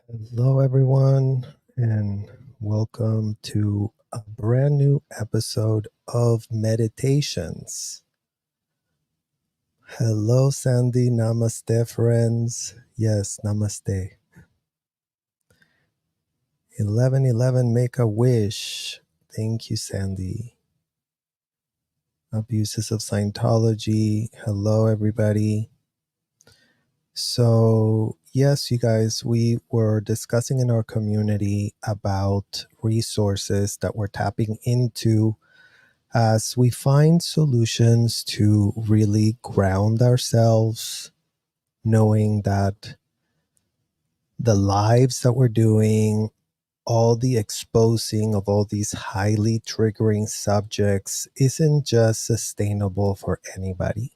Hello, everyone, and welcome to a brand new episode of Meditations. Hello, Sandy. Namaste, friends. Yes, namaste. 1111, make a wish. Thank you, Sandy. Abuses of Scientology. Hello, everybody. So, yes, you guys, we were discussing in our community about resources that we're tapping into as we find solutions to really ground ourselves, knowing that the lives that we're doing, all the exposing of all these highly triggering subjects isn't just sustainable for anybody.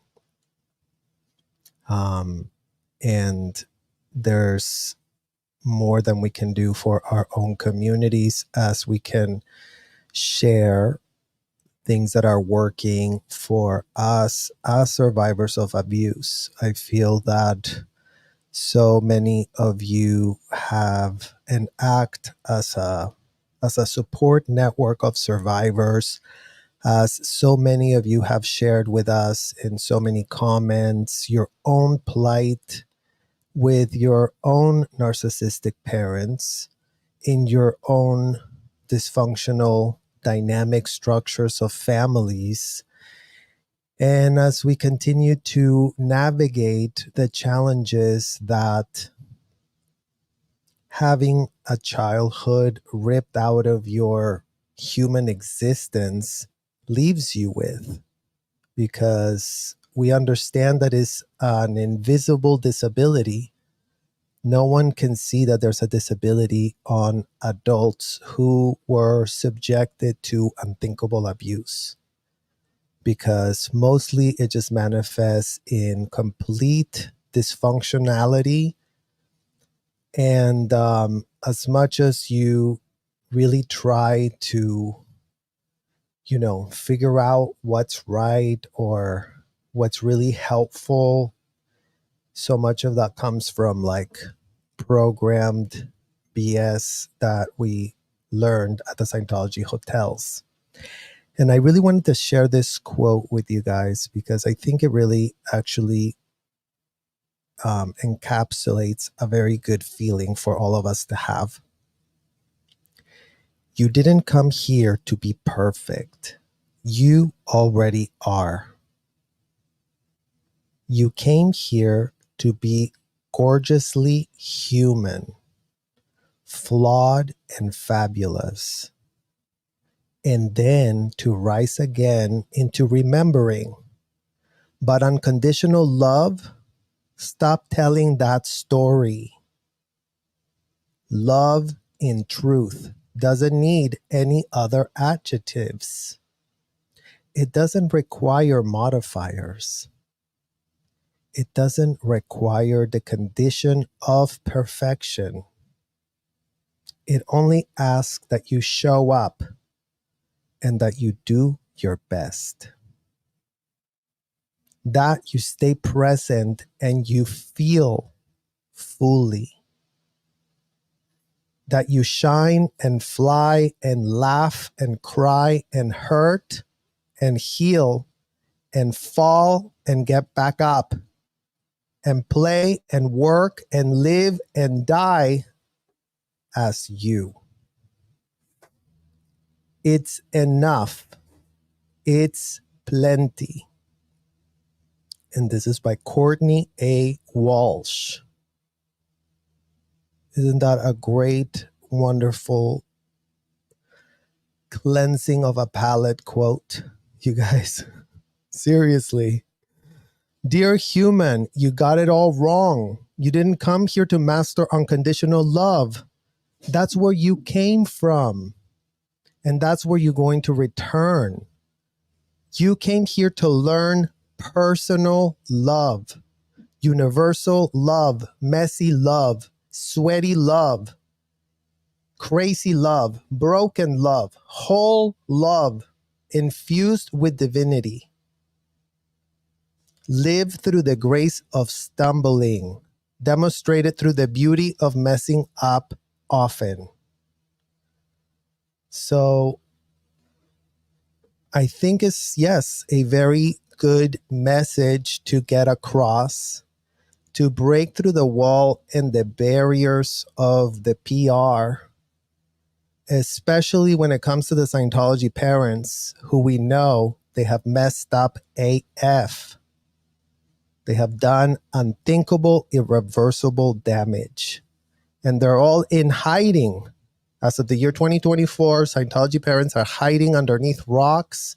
And there's more than we can do for our own communities as we can share things that are working for us as survivors of abuse. I feel that so many of you have and act as a support network of survivors, as so many of you have shared with us in so many comments your own plight with your own narcissistic parents, in your own dysfunctional dynamic structures of families. And as we continue to navigate the challenges that having a childhood ripped out of your human existence leaves you with, because we understand that it's an invisible disability. No one can see that there's a disability on adults who were subjected to unthinkable abuse, because mostly it just manifests in complete dysfunctionality. And as much as you really try to, figure out what's right or what's really helpful, so much of that comes from like programmed BS that we learned at the Scientology hotels. And I really wanted to share this quote with you guys because I think it really actually encapsulates a very good feeling for all of us to have. You didn't come here to be perfect. You already are. You came here to be gorgeously human, flawed and fabulous, and then to rise again into remembering. But unconditional love, stop telling that story. Love in truth doesn't need any other adjectives. It doesn't require modifiers. It doesn't require the condition of perfection. It only asks that you show up and that you do your best. That you stay present and you feel fully. That you shine and fly and laugh and cry and hurt and heal and fall and get back up and play and work and live and die as you. It's enough. It's plenty. And this is by Courtney A. Walsh. Isn't that a great, wonderful cleansing of a palate quote, you guys? Seriously. Dear human, you got it all wrong. You didn't come here to master unconditional love. That's where you came from. And that's where you're going to return. You came here to learn personal love, universal love, messy love, sweaty love, crazy love, broken love, whole love, infused with divinity. Live through the grace of stumbling, demonstrated through the beauty of messing up often. So I think it's, yes, a very good message to get across, to break through the wall and the barriers of the PR, especially when it comes to the Scientology parents who we know they have messed up AF. They have done unthinkable, irreversible damage. And they're all in hiding. As of the year 2024, Scientology parents are hiding underneath rocks,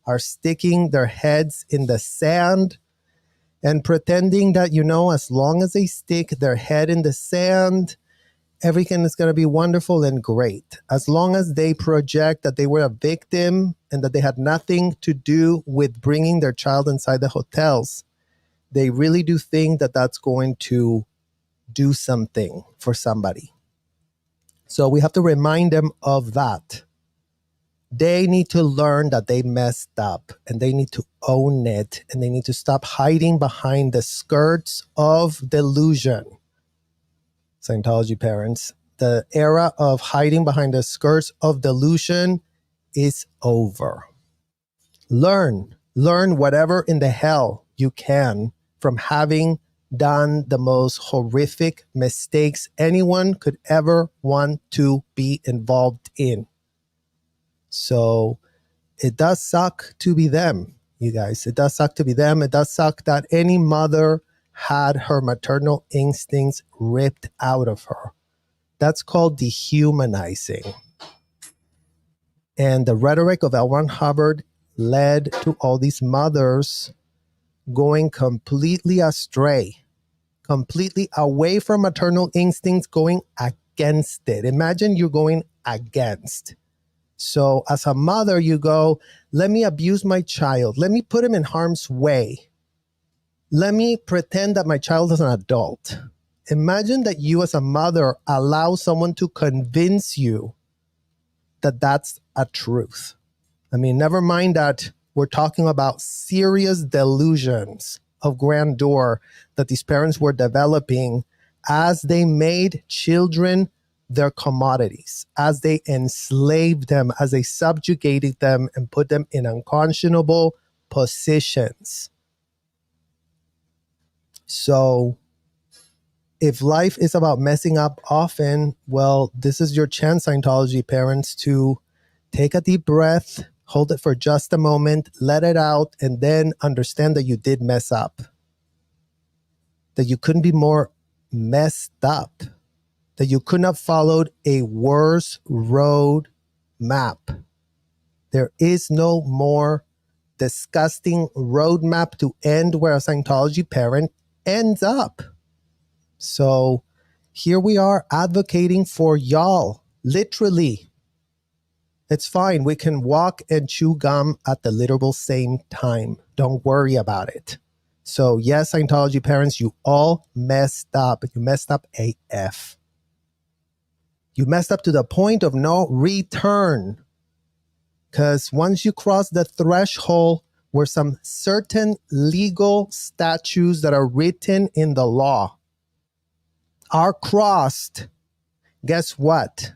are sticking their heads in the sand, and pretending that, as long as they stick their head in the sand, everything is going to be wonderful and great. As long as they project that they were a victim and that they had nothing to do with bringing their child inside the hotels, they really do think that that's going to do something for somebody. So we have to remind them of that. They need to learn that they messed up and they need to own it, and they need to stop hiding behind the skirts of delusion. Scientology parents, the era of hiding behind the skirts of delusion is over. Learn whatever in the hell you can from having done the most horrific mistakes anyone could ever want to be involved in. So it does suck to be them, you guys. It does suck to be them. It does suck that any mother had her maternal instincts ripped out of her. That's called dehumanizing. And the rhetoric of L. Ron Hubbard led to all these mothers going completely astray, completely away from maternal instincts, going against it. Imagine you're going against. So as a mother, you go, let me abuse my child. Let me put him in harm's way. Let me pretend that my child is an adult. Imagine that you as a mother allow someone to convince you that that's a truth. I mean, never mind that we're talking about serious delusions of grandeur that these parents were developing as they made children their commodities, as they enslaved them, as they subjugated them and put them in unconscionable positions. So if life is about messing up often, well, this is your chance, Scientology parents, to take a deep breath, hold it for just a moment, let it out, and then understand that you did mess up. That you couldn't be more messed up. That you couldn't have followed a worse road map. There is no more disgusting roadmap to end where a Scientology parent ends up. So here we are advocating for y'all, literally. It's fine. We can walk and chew gum at the literal same time. Don't worry about it. So yes, Scientology parents, you all messed up. You messed up AF. You messed up to the point of no return. Because once you cross the threshold where some certain legal statutes that are written in the law are crossed, guess what?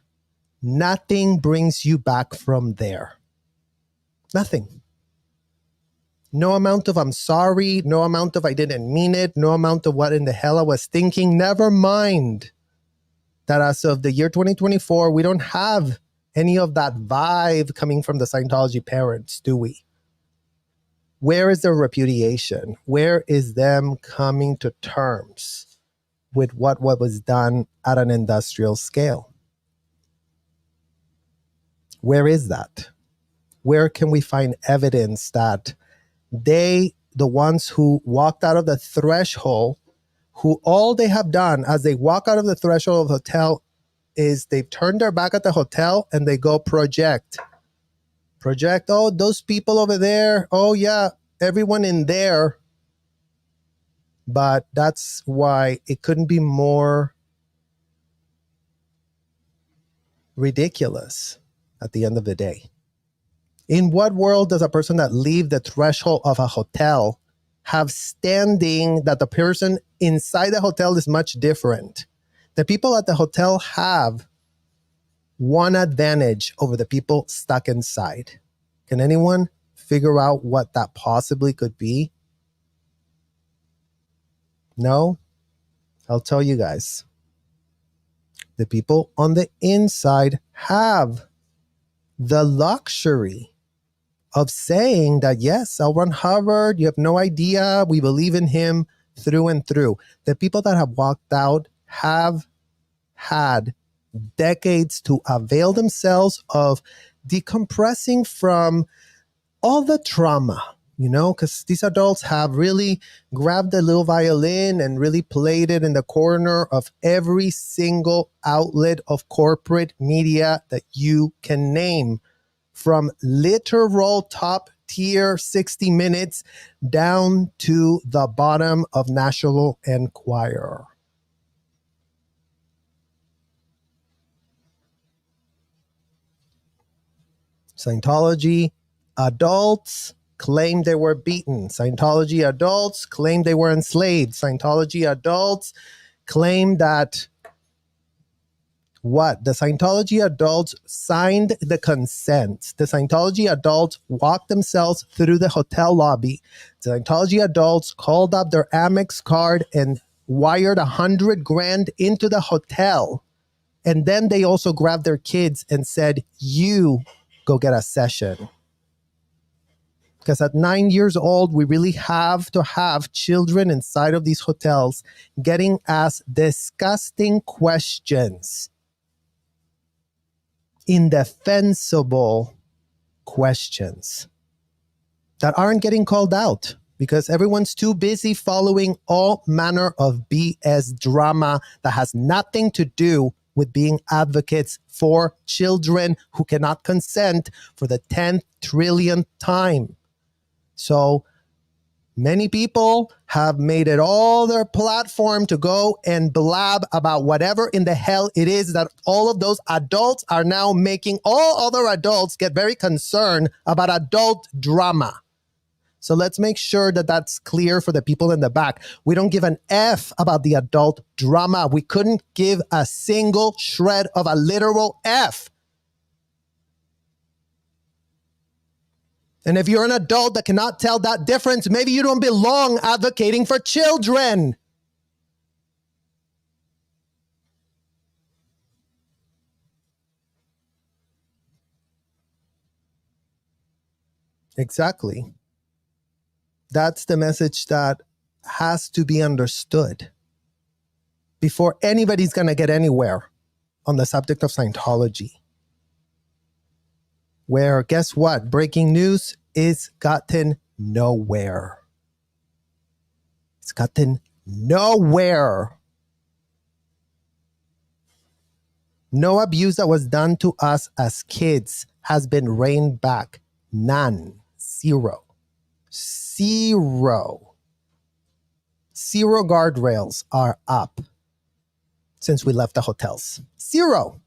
Nothing brings you back from there. Nothing. No amount of I'm sorry, no amount of I didn't mean it, no amount of what in the hell I was thinking. Never mind that as of the year 2024, we don't have any of that vibe coming from the Scientology parents, do we? Where is their repudiation? Where is them coming to terms with what was done at an industrial scale? Where is that? Where can we find evidence that they, the ones who walked out of the threshold, who all they have done as they walk out of the threshold of the hotel is they've turned their back at the hotel and they go project. Project, oh, those people over there. Oh, yeah, everyone in there. But that's why it couldn't be more ridiculous at the end of the day. In what world does a person that leave the threshold of a hotel have standing that the person inside the hotel is much different. The people at the hotel have one advantage over the people stuck inside. Can anyone figure out what that possibly could be? No? I'll tell you guys. The people on the inside have the luxury of saying that, yes, L. Ron Hubbard, you have no idea. We believe in him through and through. The people that have walked out have had decades to avail themselves of decompressing from all the trauma, because these adults have really grabbed the little violin and really played it in the corner of every single outlet of corporate media that you can name, from literal top tier 60 Minutes down to the bottom of National Enquirer. Scientology adults claim they were beaten. Scientology adults claim they were enslaved. Scientology adults claim that the Scientology adults signed the consent. The Scientology adults walked themselves through the hotel lobby. The Scientology adults called up their Amex card and wired $100,000 into the hotel. And then they also grabbed their kids and said, you go get a session. Because at 9 years old, we really have to have children inside of these hotels getting asked disgusting questions, indefensible questions that aren't getting called out because everyone's too busy following all manner of BS drama that has nothing to do with being advocates for children who cannot consent for the 10th trillionth time. So many people have made it all their platform to go and blab about whatever in the hell it is that all of those adults are now making all other adults get very concerned about adult drama. So let's make sure that that's clear for the people in the back. We don't give an F about the adult drama. We couldn't give a single shred of a literal F. And if you're an adult that cannot tell that difference, maybe you don't belong advocating for children. Exactly. That's the message that has to be understood before anybody's going to get anywhere on the subject of Scientology. Where, guess what? Breaking news is gotten nowhere. It's gotten nowhere. No abuse that was done to us as kids has been reined back. None. Zero. Zero guardrails are up since we left the hotels. Zero.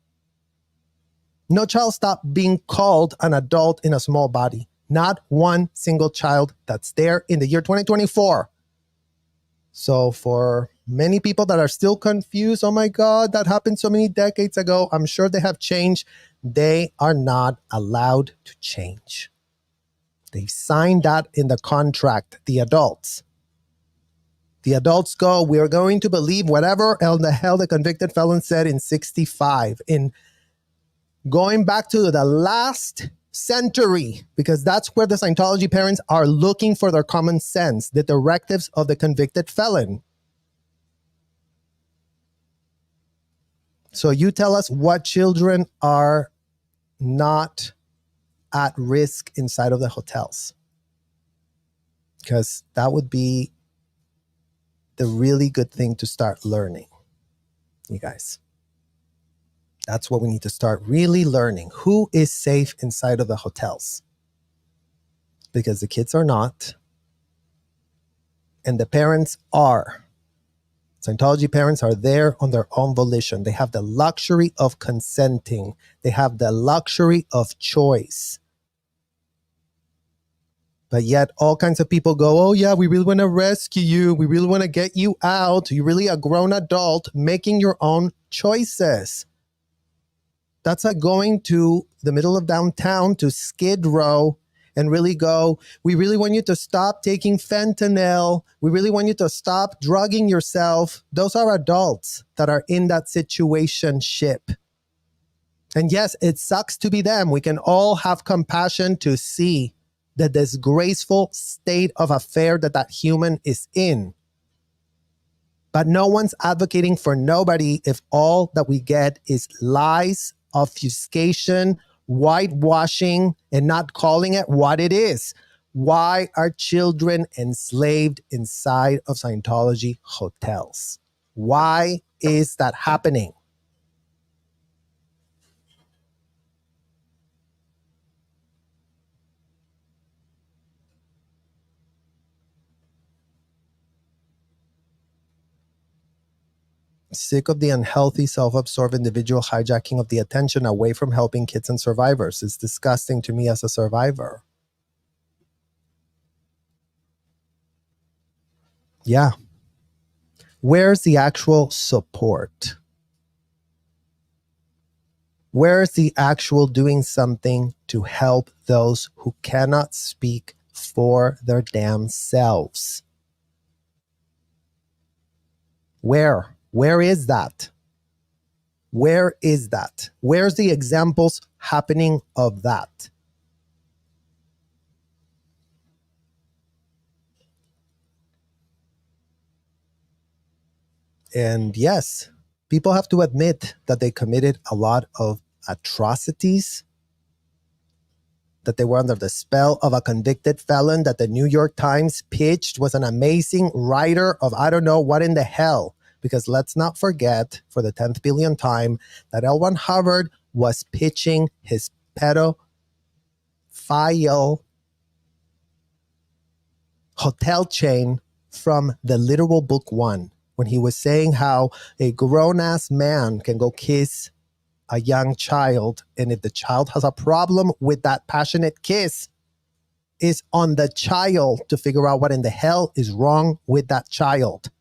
No child stopped being called an adult in a small body. Not one single child that's there in the year 2024. So for many people that are still confused, oh my God, that happened so many decades ago, I'm sure they have changed. They are not allowed to change. They signed that in the contract, the adults. The adults go, we are going to believe whatever the hell the convicted felon said in 65, in going back to the last century, because that's where the Scientology parents are looking for their common sense, the directives of the convicted felon. So you tell us what children are not at risk inside of the hotels, because that would be the really good thing to start learning, you guys. That's what we need to start really learning. Who is safe inside of the hotels? Because the kids are not, and the parents are. Scientology parents are there on their own volition. They have the luxury of consenting. They have the luxury of choice. But yet all kinds of people go, oh yeah, we really want to rescue you. We really want to get you out. You're really a grown adult making your own choices. That's like going to the middle of downtown to Skid Row and really go, we really want you to stop taking fentanyl. We really want you to stop drugging yourself. Those are adults that are in that situationship. And yes, it sucks to be them. We can all have compassion to see the disgraceful state of affair that that human is in. But no one's advocating for nobody if all that we get is lies, obfuscation, whitewashing, and not calling it what it is. Why are children enslaved inside of Scientology hotels? Why is that happening? Sick of the unhealthy, self-absorbed individual hijacking of the attention away from helping kids and survivors. It's disgusting to me as a survivor. Yeah. Where's the actual support? Where's the actual doing something to help those who cannot speak for their damn selves? Where? Where is that? Where is that? Where's the examples happening of that? And yes, people have to admit that they committed a lot of atrocities, that they were under the spell of a convicted felon that the New York Times pitched was an amazing writer of I don't know what in the hell. Because let's not forget, for the 10th billion time, that L. Ron Hubbard was pitching his pedophile hotel chain from the literal book one, when he was saying how a grown-ass man can go kiss a young child, and if the child has a problem with that passionate kiss, is on the child to figure out what in the hell is wrong with that child.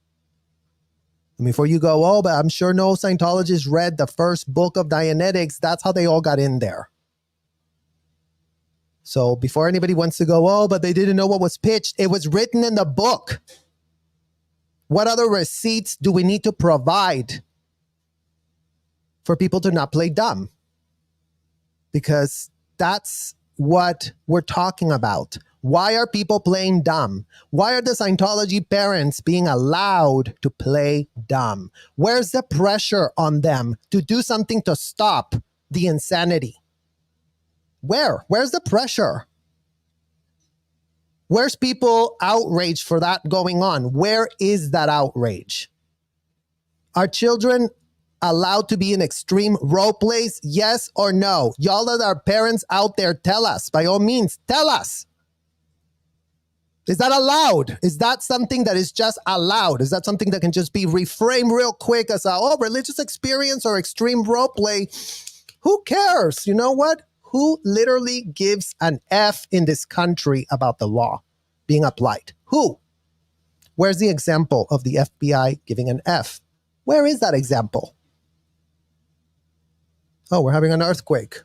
And before you go, oh, but I'm sure no Scientologists read the first book of Dianetics, that's how they all got in there. So before anybody wants to go, oh, but they didn't know what was pitched, it was written in the book. What other receipts do we need to provide for people to not play dumb? Because that's what we're talking about. Why are people playing dumb? Why are the Scientology parents being allowed to play dumb? Where's the pressure on them to do something to stop the insanity? Where's the pressure? Where's people outraged for that going on? Where is that outrage? Are children allowed to be in extreme role plays? Yes or no? Y'all that are parents out there, tell us. By all means, tell us. Is that allowed? Is that something that is just allowed? Is that something that can just be reframed real quick as a religious experience or extreme role play? Who cares? You know what? Who literally gives an F in this country about the law being applied? Who? Where's the example of the FBI giving an F? Where is that example? Oh, we're having an earthquake.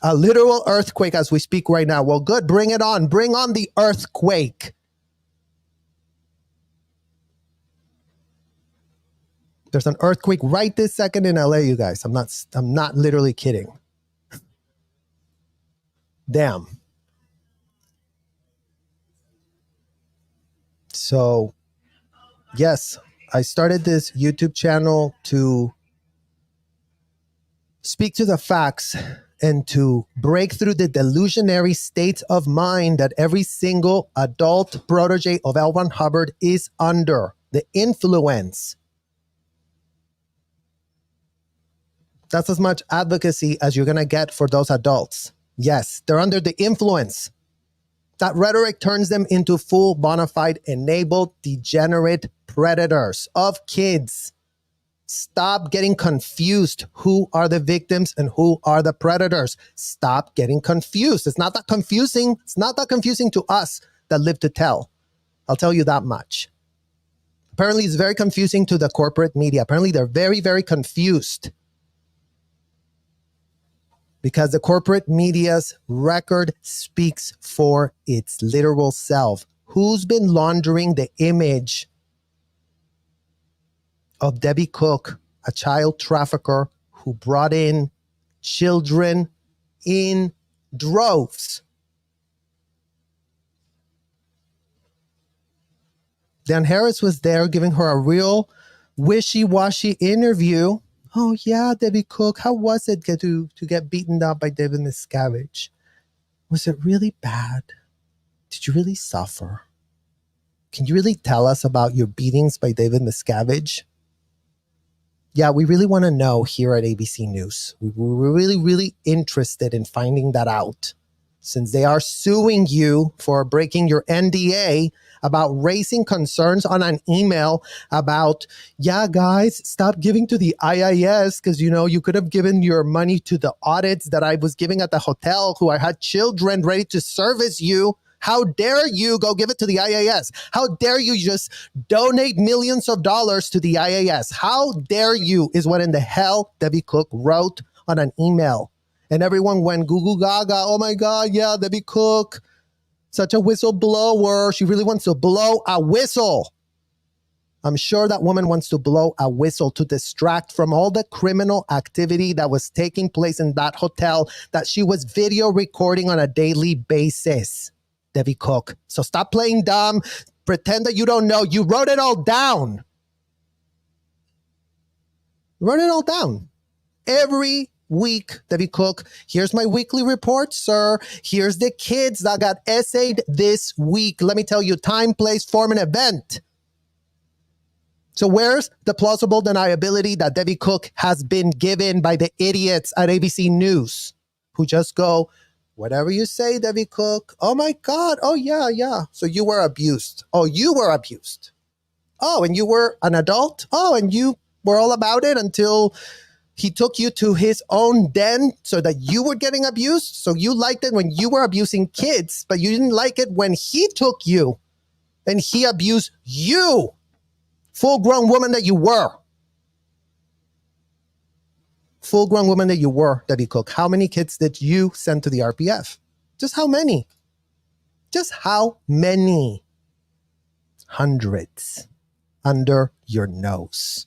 A literal earthquake as we speak right now. Well, good. Bring it on. Bring on the earthquake. There's an earthquake right this second in LA, you guys. I'm not literally kidding. Damn. So, yes, I started this YouTube channel to speak to the facts and to break through the delusionary state of mind that every single adult protege of L. Ron Hubbard is under. The influence. That's as much advocacy as you're going to get for those adults. Yes, they're under the influence. That rhetoric turns them into full, bona fide, enabled, degenerate predators of kids. Stop getting confused. Who are the victims and who are the predators? Stop getting confused. It's not that confusing. It's not that confusing to us. that live to tell. I'll tell you that much. Apparently, it's very confusing to the corporate media. Apparently, they're very, very confused because the corporate media's record speaks for its literal self. Who's been laundering the image of Debbie Cook, a child trafficker who brought in children in droves? Dan Harris was there giving her a real wishy-washy interview. Oh yeah, Debbie Cook, how was it to get beaten up by David Miscavige? Was it really bad? Did you really suffer? Can you really tell us about your beatings by David Miscavige? Yeah, we really want to know here at ABC News. We're really, really interested in finding that out, since they are suing you for breaking your NDA about raising concerns on an email about, yeah, guys, stop giving to the IIS because, you could have given your money to the audits that I was giving at the hotel who I had children ready to service you. How dare you go give it to the IAS? How dare you just donate millions of dollars to the IAS? How dare you is what in the hell Debbie Cook wrote on an email. And everyone went goo goo gaga. Oh my God, yeah, Debbie Cook, such a whistleblower. She really wants to blow a whistle. I'm sure that woman wants to blow a whistle to distract from all the criminal activity that was taking place in that hotel that she was video recording on a daily basis. Debbie Cook. So stop playing dumb. Pretend that you don't know. You wrote it all down. Wrote it all down. Every week, Debbie Cook, here's my weekly report, sir. Here's the kids that got essayed this week. Let me tell you, time, place, form, and event. So where's the plausible deniability that Debbie Cook has been given by the idiots at ABC News who just go, whatever you say, Debbie Cook. Oh my God. Oh yeah. So you were abused. Oh, you were abused. Oh, and you were an adult. Oh, and you were all about it until he took you to his own den so that you were getting abused. So you liked it when you were abusing kids, but you didn't like it when he took you and he abused you. Full-grown woman that you were. Full-grown woman that you were, Debbie Cook. How many kids did you send to the RPF? Just how many? Just how many? Hundreds under your nose.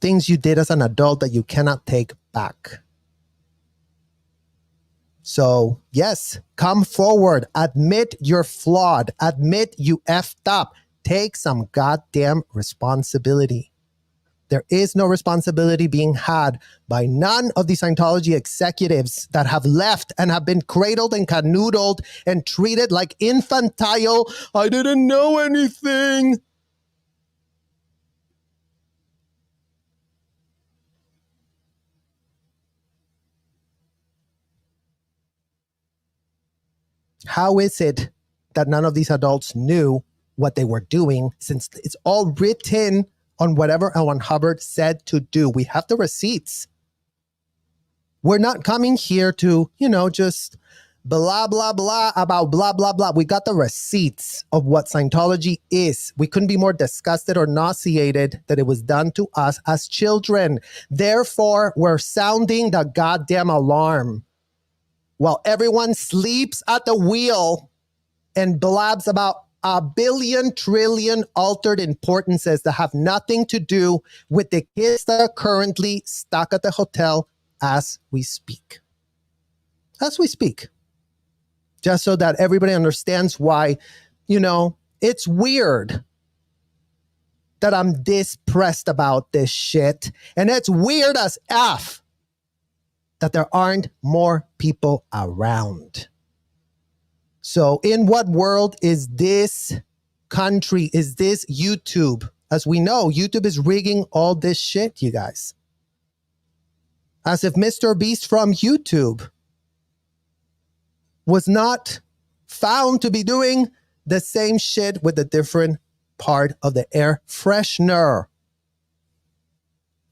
Things you did as an adult that you cannot take back. So, yes, come forward. Admit you're flawed. Admit you effed up. Take some goddamn responsibility. There is no responsibility being had by none of the Scientology executives that have left and have been cradled and canoodled and treated like infantile. I didn't know anything. How is it that none of these adults knew what they were doing, since it's all written on whatever L. Hubbard said to do? We have the receipts. We're not coming here to, just blah, blah, blah about blah, blah, blah. We got the receipts of what Scientology is. We couldn't be more disgusted or nauseated that it was done to us as children. Therefore, we're sounding the goddamn alarm while everyone sleeps at the wheel and blabs about a billion trillion altered importances that have nothing to do with the kids that are currently stuck at the hotel as we speak. As we speak. Just so that everybody understands why, it's weird that I'm this pressed about this shit. And it's weird as F that there aren't more people around. So in what world is this country, is this YouTube? As we know, YouTube is rigging all this shit, you guys. As if Mr. Beast from YouTube was not found to be doing the same shit with a different part of the air freshener.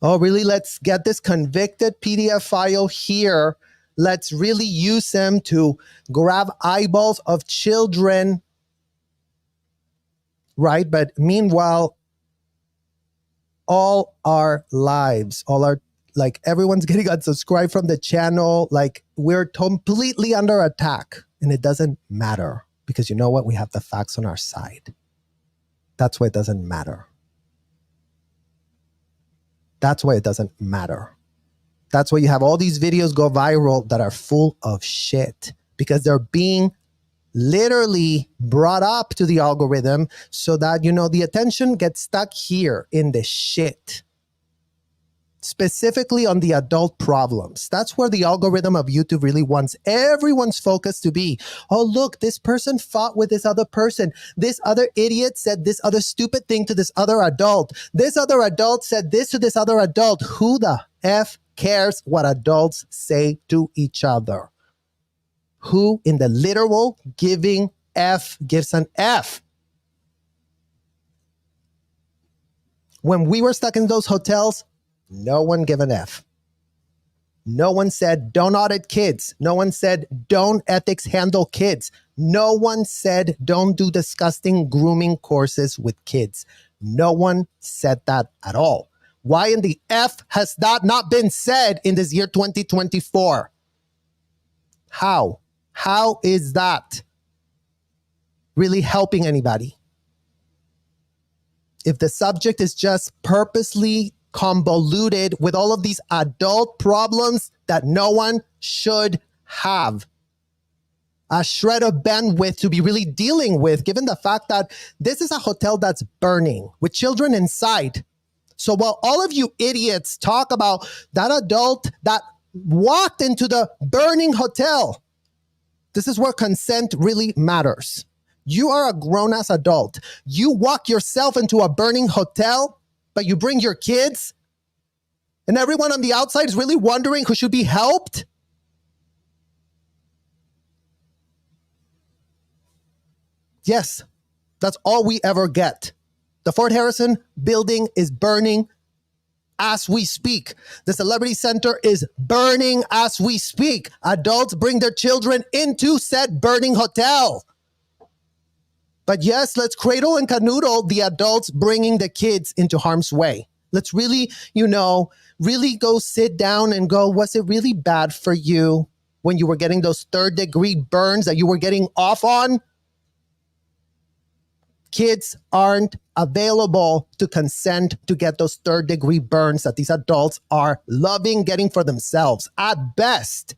Oh, really? Let's get this convicted PDF file here Let's really use them to grab eyeballs of children, right? But meanwhile, all our lives, like everyone's getting unsubscribed from the channel. Like we're completely under attack, and it doesn't matter because you know what? We have the facts on our side. That's why it doesn't matter. That's why it doesn't matter. That's why you have all these videos go viral that are full of shit because they're being literally brought up to the algorithm so that, you know, the attention gets stuck here in the shit. Specifically on the adult problems. That's where the algorithm of YouTube really wants everyone's focus to be. Oh, look, this person fought with this other person. This other idiot said this other stupid thing to this other adult. This other adult said this to this other adult. Who the F cares what adults say to each other? Who in the literal giving F gives an F? When we were stuck in those hotels, no one gave an F. No one said, don't audit kids. No one said, don't ethics handle kids. No one said, don't do disgusting grooming courses with kids. No one said that at all. Why in the F has that not been said in this year 2024? How? How is that really helping anybody? If the subject is just purposely convoluted with all of these adult problems that no one should have a shred of bandwidth to be really dealing with, given the fact that this is a hotel that's burning with children inside. So while all of you idiots talk about that adult that walked into the burning hotel, this is where consent really matters. You are a grown-ass adult. You walk yourself into a burning hotel, but you bring your kids, and everyone on the outside is really wondering who should be helped? Yes, that's all we ever get. The Fort Harrison building is burning as we speak. The Celebrity Center is burning as we speak. Adults bring their children into said burning hotel. But yes, let's cradle and canoodle the adults bringing the kids into harm's way. Let's really, really go sit down and go, was it really bad for you when you were getting those third-degree burns that you were getting off on? Kids aren't available to consent to get those third-degree burns that these adults are loving getting for themselves at best.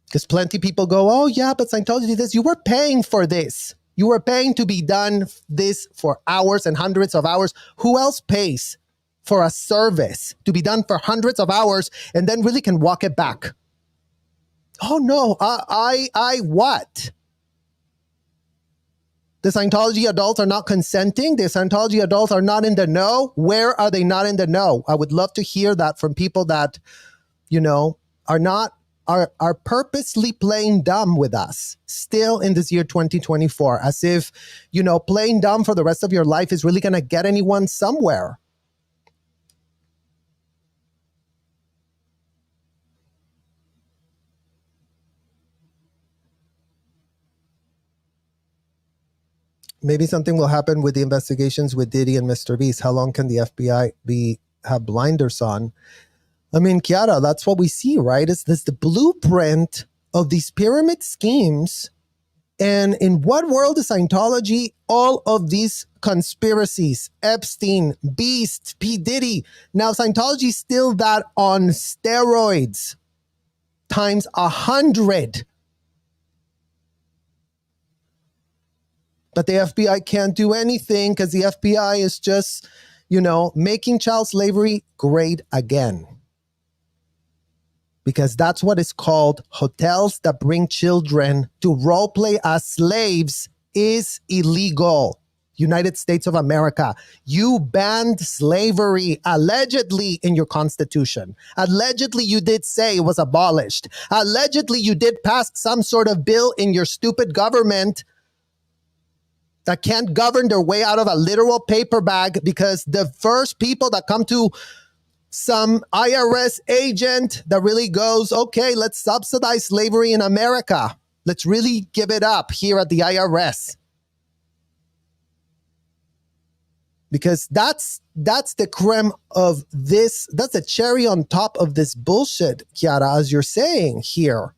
Because plenty of people go, oh yeah, but Scientology did this. You were paying for this. You were paying to be done this for hours and hundreds of hours. Who else pays for a service to be done for hundreds of hours and then really can walk it back? Oh no, I what? The Scientology adults are not consenting. The Scientology adults are not in the know. Where are they not in the know? I would love to hear that from people that, are purposely playing dumb with us still in this year 2024, as if, playing dumb for the rest of your life is really going to get anyone somewhere. Maybe something will happen with the investigations with Diddy and Mr. Beast. How long can the FBI have blinders on? I mean, Kiara, that's what we see, right? Is this the blueprint of these pyramid schemes? And in what world is Scientology? All of these conspiracies, Epstein, Beast, P. Diddy. Now, Scientology is still that on steroids times 100. But the FBI can't do anything because the FBI is just, making child slavery great again. Because that's what is called hotels that bring children to role play as slaves is illegal. United States of America, you banned slavery allegedly in your constitution. Allegedly, you did say it was abolished. Allegedly, you did pass some sort of bill in your stupid government that can't govern their way out of a literal paper bag, because the first people that come to some IRS agent that really goes, okay, let's subsidize slavery in America. Let's really give it up here at the IRS. Because that's the creme of this, that's the cherry on top of this bullshit, Kiara, as you're saying here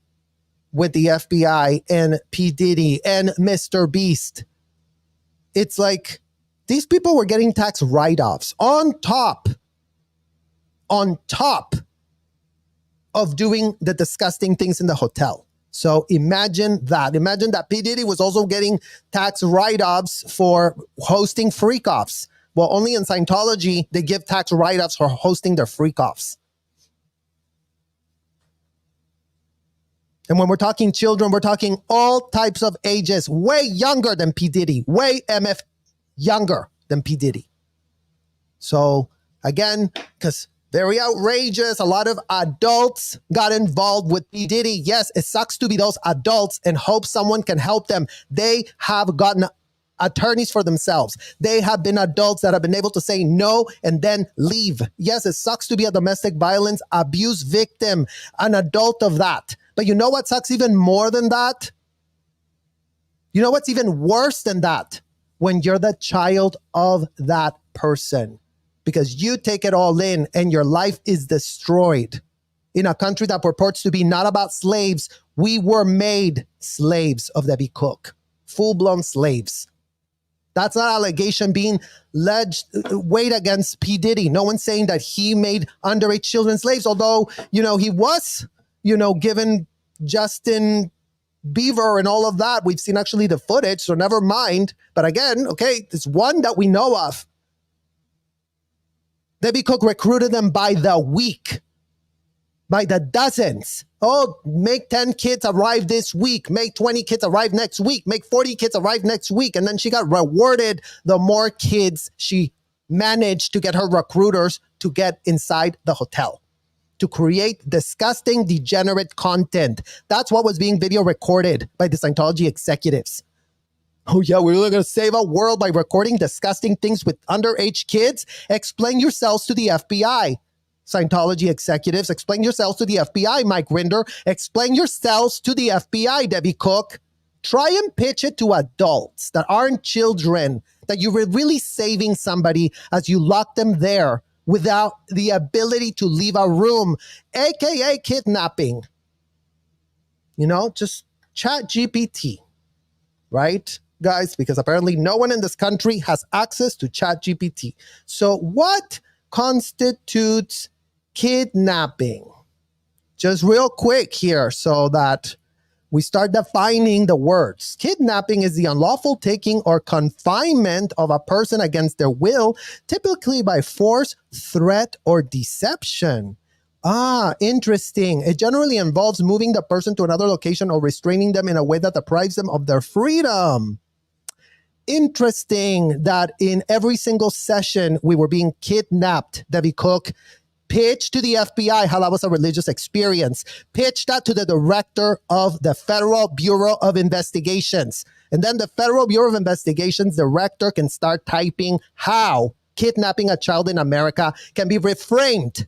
with the FBI and P. Diddy and Mr. Beast. It's like these people were getting tax write-offs on top of doing the disgusting things in the hotel. So imagine that. Imagine that P. Diddy was also getting tax write-offs for hosting freak-offs. Well, only in Scientology, they give tax write-offs for hosting their freak-offs. And when we're talking children, we're talking all types of ages, way younger than P. Diddy, way MF younger than P. Diddy. So again, because very outrageous, a lot of adults got involved with P. Diddy. Yes, it sucks to be those adults and hope someone can help them. They have gotten attorneys for themselves. They have been adults that have been able to say no and then leave. Yes, it sucks to be a domestic violence abuse victim, an adult of that. But you know what sucks even more than that? You know what's even worse than that? When you're the child of that person, because you take it all in and your life is destroyed. In a country that purports to be not about slaves, we were made slaves of Debbie Cook, full-blown slaves. That's not allegation being weighed against P. Diddy. No one's saying that he made underage children slaves, although, he was, given Justin Bieber and all of that. We've seen actually the footage, so never mind. But again, okay, there's one that we know of. Debbie Cook recruited them by the week, by the dozens. Oh, make 10 kids arrive this week. Make 20 kids arrive next week. Make 40 kids arrive next week. And then she got rewarded the more kids she managed to get her recruiters to get inside the hotel, to create disgusting, degenerate content. That's what was being video recorded by the Scientology executives. Oh yeah, we're really going to save our world by recording disgusting things with underage kids? Explain yourselves to the FBI. Scientology executives, explain yourselves to the FBI, Mike Rinder. Explain yourselves to the FBI, Debbie Cook. Try and pitch it to adults that aren't children, that you were really saving somebody as you lock them there without the ability to leave a room, aka kidnapping. Just chat GPT, right? Guys, because apparently no one in this country has access to chat GPT. So what constitutes kidnapping? Just real quick here so that we start defining the words. Kidnapping is the unlawful taking or confinement of a person against their will, typically by force, threat, or deception. Interesting. It generally involves moving the person to another location or restraining them in a way that deprives them of their freedom. Interesting that in every single session we were being kidnapped. Debbie Cook, pitch to the FBI how that was a religious experience. Pitch that to the director of the Federal Bureau of Investigations. And then the Federal Bureau of Investigations director can start typing how kidnapping a child in America can be reframed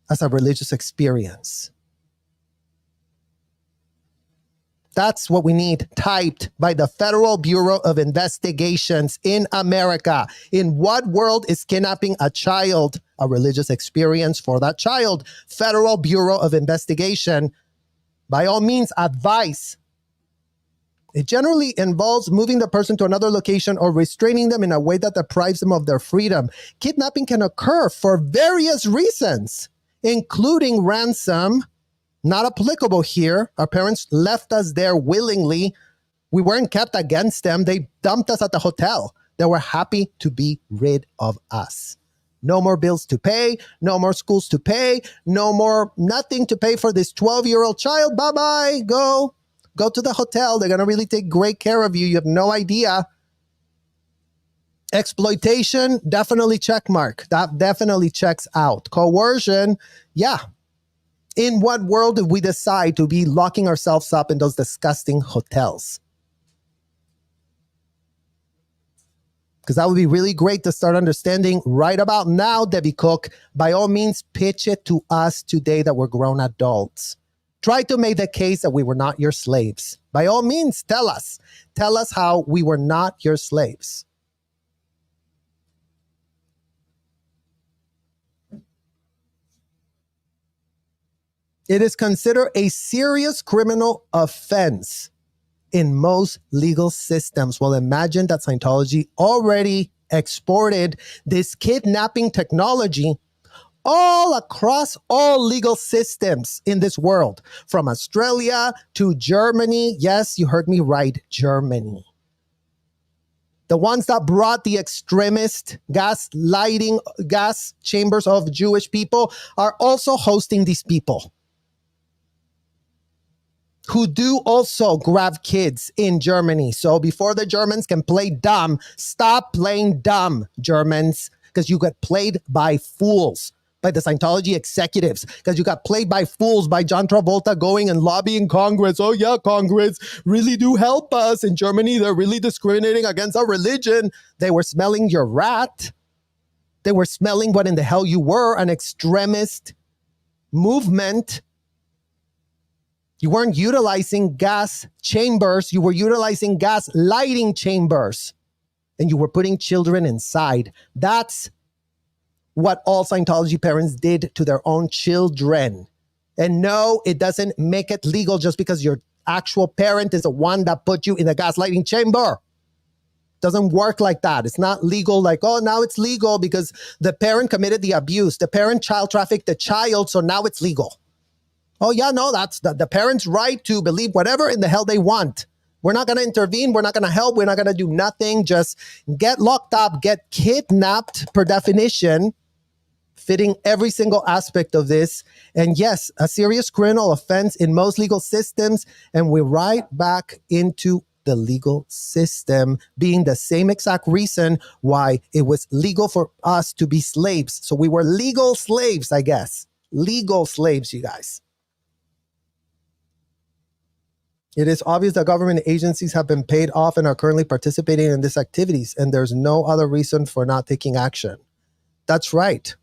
as a religious experience. That's what we need typed by the Federal Bureau of Investigations in America. In what world is kidnapping a child a religious experience for that child? Federal Bureau of Investigation, by all means, advise. It generally involves moving the person to another location or restraining them in a way that deprives them of their freedom. Kidnapping can occur for various reasons, including ransom. Not applicable here. Our parents left us there willingly. We weren't kept against them. They dumped us at the hotel. They were happy to be rid of us. No more bills to pay. No more schools to pay. No more nothing to pay for this 12-year-old child. Bye-bye. Go to the hotel. They're going to really take great care of you. You have no idea. Exploitation, definitely check mark. That definitely checks out. Coercion, yeah. In what world did we decide to be locking ourselves up in those disgusting hotels? because that would be really great to start understanding right about now, Debbie Cook. By all means, pitch it to us today that we're grown adults. Try to make the case that we were not your slaves. By all means, tell us. Tell us how we were not your slaves. It is considered a serious criminal offense in most legal systems. Well, imagine that Scientology already exported this kidnapping technology all across all legal systems in this world, from Australia to Germany. Yes, you heard me right, Germany. The ones that brought the extremist gas chambers of Jewish people are also hosting these people, who do also grab kids in Germany. So before the Germans can play dumb, stop playing dumb, Germans, because you got played by fools, by the Scientology executives, because you got played by fools, by John Travolta going and lobbying Congress. Oh yeah, Congress really do help us. In Germany, they're really discriminating against our religion. They were smelling your rat. They were smelling what in the hell you were, an extremist movement. You weren't utilizing gas chambers. You were utilizing gas lighting chambers. And you were putting children inside. That's what all Scientology parents did to their own children. And no, it doesn't make it legal just because your actual parent is the one that put you in the gas lighting chamber. Doesn't work like that. It's not legal like, oh, now it's legal because the parent committed the abuse. The parent child trafficked the child, so now it's legal. Oh, yeah, no, that's the parents' right to believe whatever in the hell they want. We're not going to intervene. We're not going to help. We're not going to do nothing. Just get locked up, get kidnapped per definition, fitting every single aspect of this. And yes, a serious criminal offense in most legal systems. And we're right back into the legal system being the same exact reason why it was legal for us to be slaves. So we were legal slaves, I guess. Legal slaves, you guys. It is obvious that government agencies have been paid off and are currently participating in these activities, and there's no other reason for not taking action. That's right.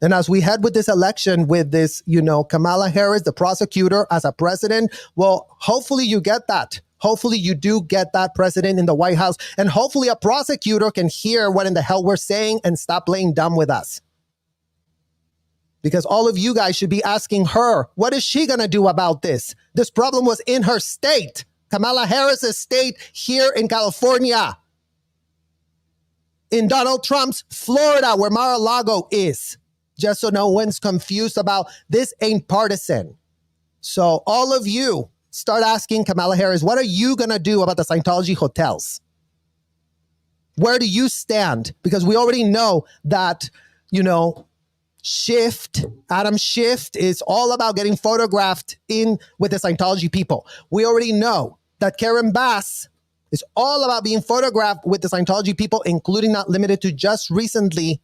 And as we head with this election, with this, Kamala Harris, the prosecutor, as a president, well, hopefully you get that. Hopefully you do get that president in the White House, and hopefully a prosecutor can hear what in the hell we're saying and stop playing dumb with us. Because all of you guys should be asking her, what is she going to do about this? This problem was in her state, Kamala Harris's state here in California, in Donald Trump's Florida, where Mar-a-Lago is. Just so no one's confused about this ain't partisan. So all of you start asking Kamala Harris, what are you going to do about the Scientology hotels? Where do you stand? Because we already know that, Adam Schiff is all about getting photographed in with the Scientology people. We already know that Karen Bass is all about being photographed with the Scientology people, including not limited to just recently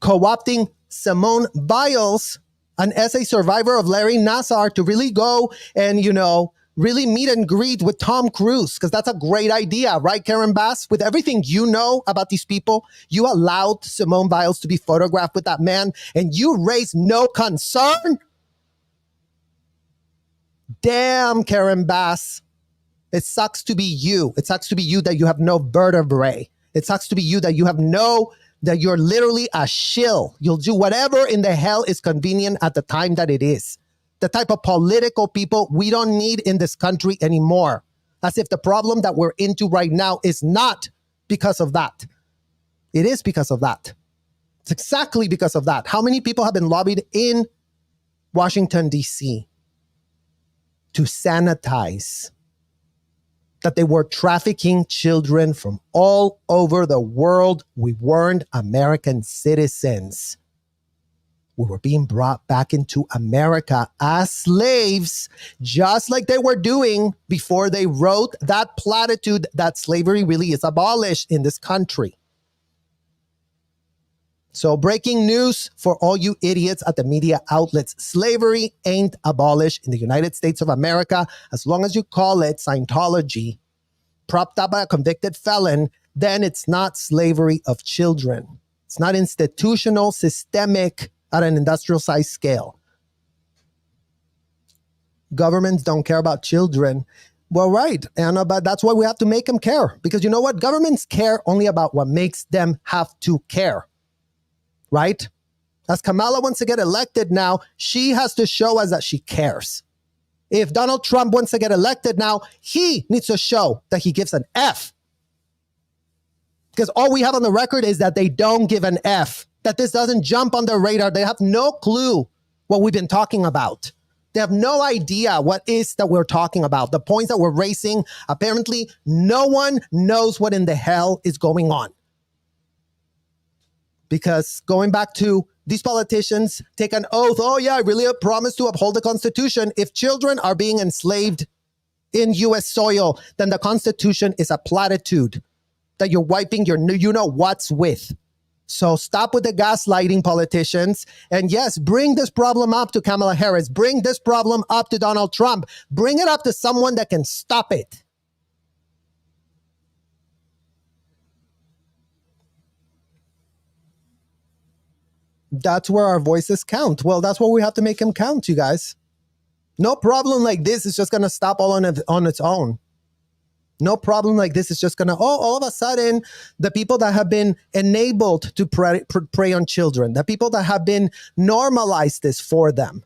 co-opting Simone Biles, an SA survivor of Larry Nassar, to really go and, really meet and greet with Tom Cruise, because that's a great idea, right, Karen Bass? With everything you know about these people, you allowed Simone Biles to be photographed with that man, and you raised no concern? Damn, Karen Bass. It sucks to be you. It sucks to be you that you have no vertebrae. It sucks to be you that you have that you're literally a shill. You'll do whatever in the hell is convenient at the time that it is. The type of political people we don't need in this country anymore. As if the problem that we're into right now is not because of that. It is because of that. It's exactly because of that. How many people have been lobbied in Washington, D.C. to sanitize that they were trafficking children from all over the world? We weren't American citizens. We were being brought back into America as slaves, just like they were doing before they wrote that platitude that slavery really is abolished in this country. So breaking news for all you idiots at the media outlets. Slavery ain't abolished in the United States of America as long as you call it Scientology. propped up by a convicted felon, then it's not slavery of children. It's not institutional, systemic at an industrial size scale. Governments don't care about children. Well, right, Anna, but that's why we have to make them care. Because you know what? Governments care only about what makes them have to care, right? As Kamala wants to get elected now, she has to show us that she cares. If Donald Trump wants to get elected now, he needs to show that he gives an F. Because all we have on the record is that they don't give an F, that this doesn't jump on their radar. They have no clue what we've been talking about. They have no idea what is that we're talking about. The points that we're raising, apparently no one knows what in the hell is going on. Because going back to these politicians take an oath, oh yeah, I really promise to uphold the Constitution. If children are being enslaved in U.S. soil, then the Constitution is a platitude that you're wiping your you-know-whats with. So stop with the gaslighting, politicians. And yes, bring this problem up to Kamala Harris. Bring this problem up to Donald Trump. Bring it up to someone that can stop it. That's where our voices count. Well, that's where we have to make them count, you guys. No problem like this is just going to stop all on its own. No problem like this is just going to, all of a sudden, the people that have been enabled to prey on children, the people that have been normalized this for them.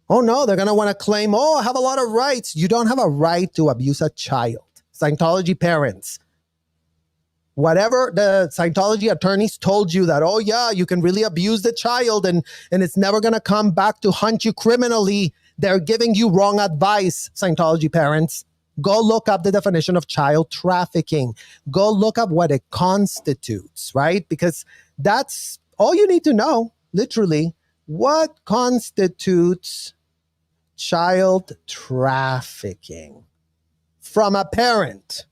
Oh no, they're going to want to claim, oh, I have a lot of rights. You don't have a right to abuse a child. Scientology parents. Whatever the Scientology attorneys told you that, oh yeah, you can really abuse the child and it's never going to come back to hunt you criminally. They're giving you wrong advice, Scientology parents. Go look up the definition of child trafficking. Go look up what it constitutes, right? Because that's all you need to know, literally. What constitutes child trafficking from a parent?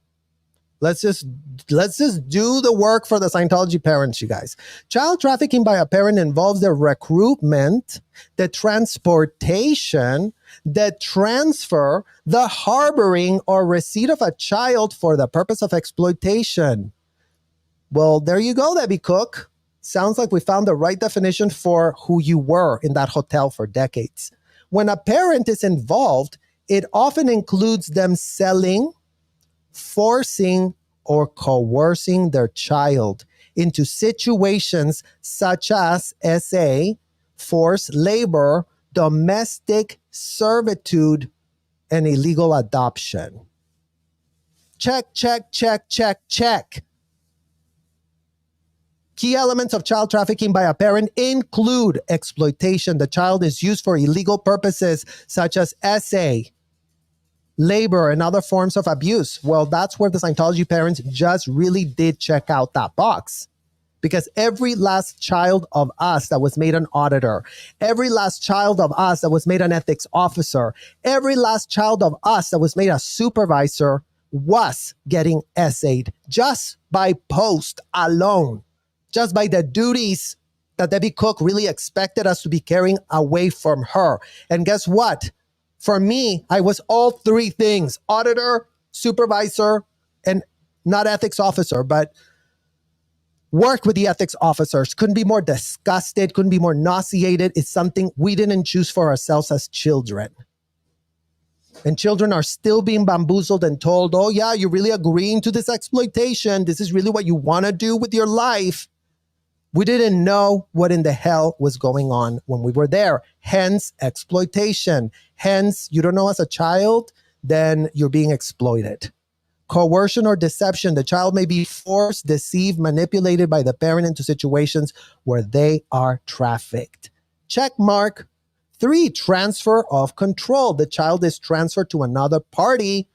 Let's just do the work for the Scientology parents, you guys. Child trafficking by a parent involves the recruitment, the transportation, the transfer, the harboring, or receipt of a child for the purpose of exploitation. Well, there you go, Debbie Cook. Sounds like we found the right definition for who you were in that hotel for decades. When a parent is involved, it often includes them selling, forcing, or coercing their child into situations such as SA, forced labor, domestic servitude, and illegal adoption. Check, check, check, check, check. Key elements of child trafficking by a parent include exploitation. The child is used for illegal purposes such as SA, labor, and other forms of abuse. Well, that's where the Scientology parents just really did check out that box. Because every last child of us that was made an auditor, every last child of us that was made an ethics officer, every last child of us that was made a supervisor was getting essayed just by post alone, just by the duties that Debbie Cook really expected us to be carrying away from her. And guess what? For me, I was all three things: auditor, supervisor, and not ethics officer, but worked with the ethics officers. Couldn't be more disgusted, couldn't be more nauseated. It's something we didn't choose for ourselves as children. And children are still being bamboozled and told, oh yeah, you're really agreeing to this exploitation. This is really what you want to do with your life. We didn't know what in the hell was going on when we were there. Hence, exploitation. Hence, you don't know as a child, then you're being exploited. Coercion or deception. The child may be forced, deceived, manipulated by the parent into situations where they are trafficked. Check mark. 3, transfer of control. The child is transferred to another party.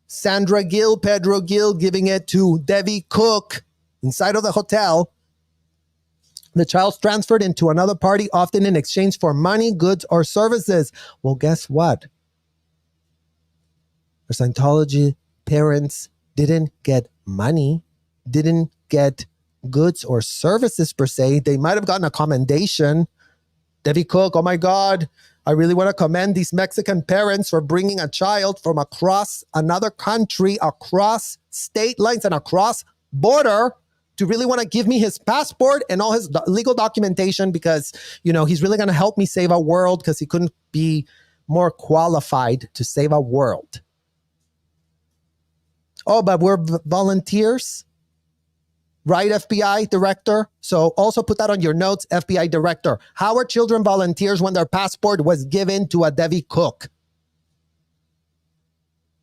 Sandra Gill, Pedro Gill giving it to Debbie Cook inside of the hotel. The child's transferred into another party, often in exchange for money, goods, or services. Well, guess what? The Scientology parents didn't get money, didn't get goods or services per se. They might have gotten a commendation. Debbie Cook, oh my God, I really want to commend these Mexican parents for bringing a child from across another country, across state lines and across border to really want to give me his passport and all his legal documentation because, he's really going to help me save a world because he couldn't be more qualified to save a world. Oh, but we're volunteers, right, FBI director? So also put that on your notes, FBI director. How are children volunteers when their passport was given to a Devi cook?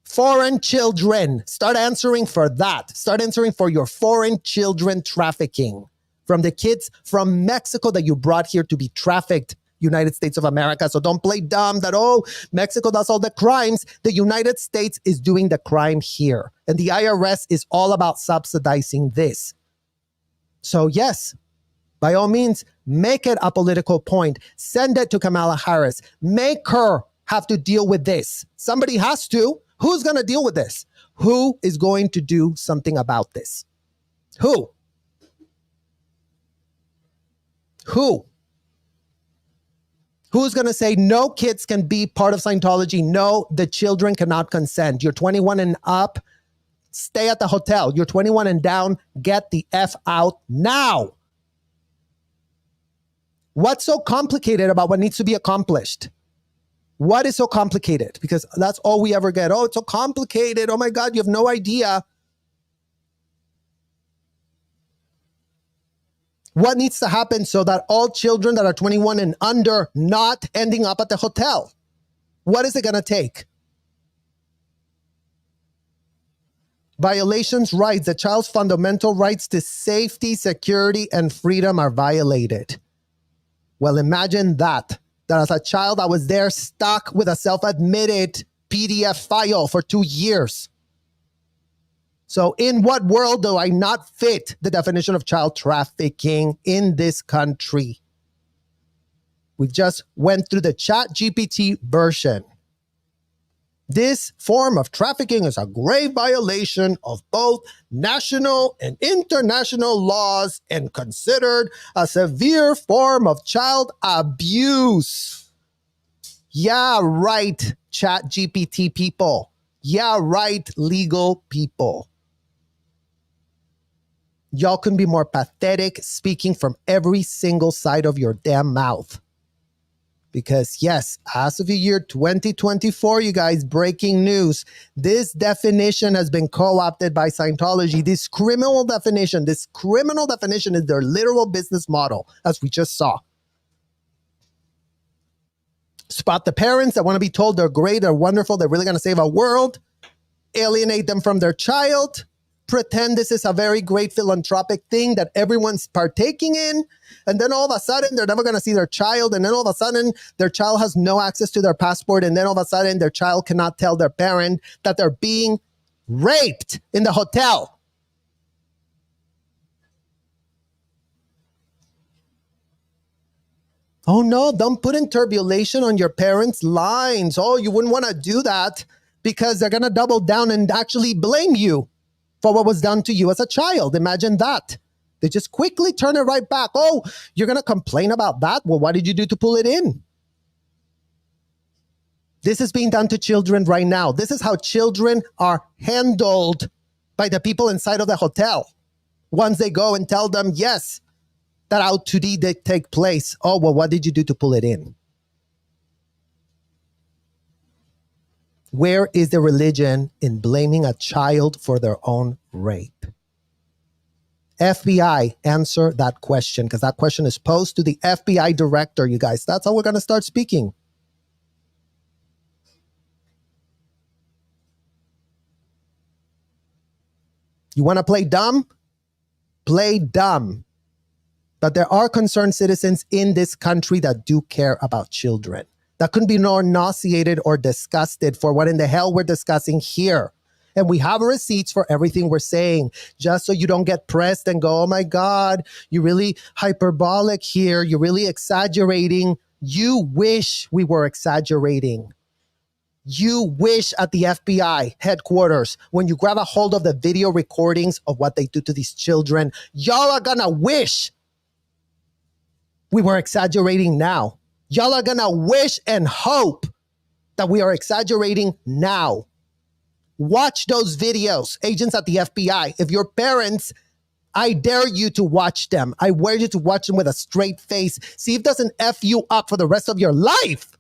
Foreign children. Start answering for that. Start answering for your foreign children trafficking. From the kids from Mexico that you brought here to be trafficked, United States of America. So don't play dumb that, Mexico does all the crimes. The United States is doing the crime here. And the IRS is all about subsidizing this. So yes, by all means, make it a political point. Send it to Kamala Harris. Make her have to deal with this. Somebody has to. Who's going to deal with this? Who is going to do something about this? Who? Who's going to say no kids can be part of Scientology? No, the children cannot consent. You're 21 and up. Stay at the hotel. You're 21 and down. Get the F out now. What's so complicated about what needs to be accomplished? What is so complicated? Because that's all we ever get. Oh, it's so complicated. Oh my God, you have no idea. What needs to happen so that all children that are 21 and under not ending up at the hotel? What is it going to take? Violations rights. The child's fundamental rights to safety, security, and freedom are violated. Well, imagine that as a child, I was there stuck with a self-admitted PDF file for 2 years. So in what world do I not fit the definition of child trafficking in this country? We just went through the ChatGPT version. This form of trafficking is a grave violation of both national and international laws and considered a severe form of child abuse. Yeah, right, ChatGPT people. Yeah, right, legal people. Y'all can be more pathetic speaking from every single side of your damn mouth. Because yes, as of the year 2024, you guys, breaking news. This definition has been co-opted by Scientology. This criminal definition is their literal business model, as we just saw. Spot the parents that want to be told they're great, they're wonderful, they're really going to save our world. Alienate them from their child. Pretend this is a very great philanthropic thing that everyone's partaking in. And then all of a sudden, they're never going to see their child. And then all of a sudden, their child has no access to their passport. And then all of a sudden, their child cannot tell their parent that they're being raped in the hotel. Oh no, don't put interpolation on your parents' lines. Oh, you wouldn't want to do that because they're going to double down and actually blame you for what was done to you as a child. Imagine that. They just quickly turn it right back. Oh, you're going to complain about that? Well, what did you do to pull it in? This is being done to children right now. This is how children are handled by the people inside of the hotel. Once they go and tell them, yes, that out-to-D did take place. Oh, well, what did you do to pull it in? Where is the religion in blaming a child for their own rape? FBI, answer that question, because that question is posed to the FBI director, you guys. That's how we're going to start speaking. You want to play dumb? Play dumb. But there are concerned citizens in this country that do care about children, that couldn't be more nauseated or disgusted for what in the hell we're discussing here. And we have receipts for everything we're saying, just so you don't get pressed and go, oh my God, you're really hyperbolic here. You're really exaggerating. You wish we were exaggerating. You wish at the FBI headquarters, when you grab a hold of the video recordings of what they do to these children, y'all are gonna wish we were exaggerating now. Y'all are gonna wish and hope that we are exaggerating now. Watch those videos, agents at the FBI. If your parents, I dare you to watch them. I dare you to watch them with a straight face. See if it doesn't F you up for the rest of your life.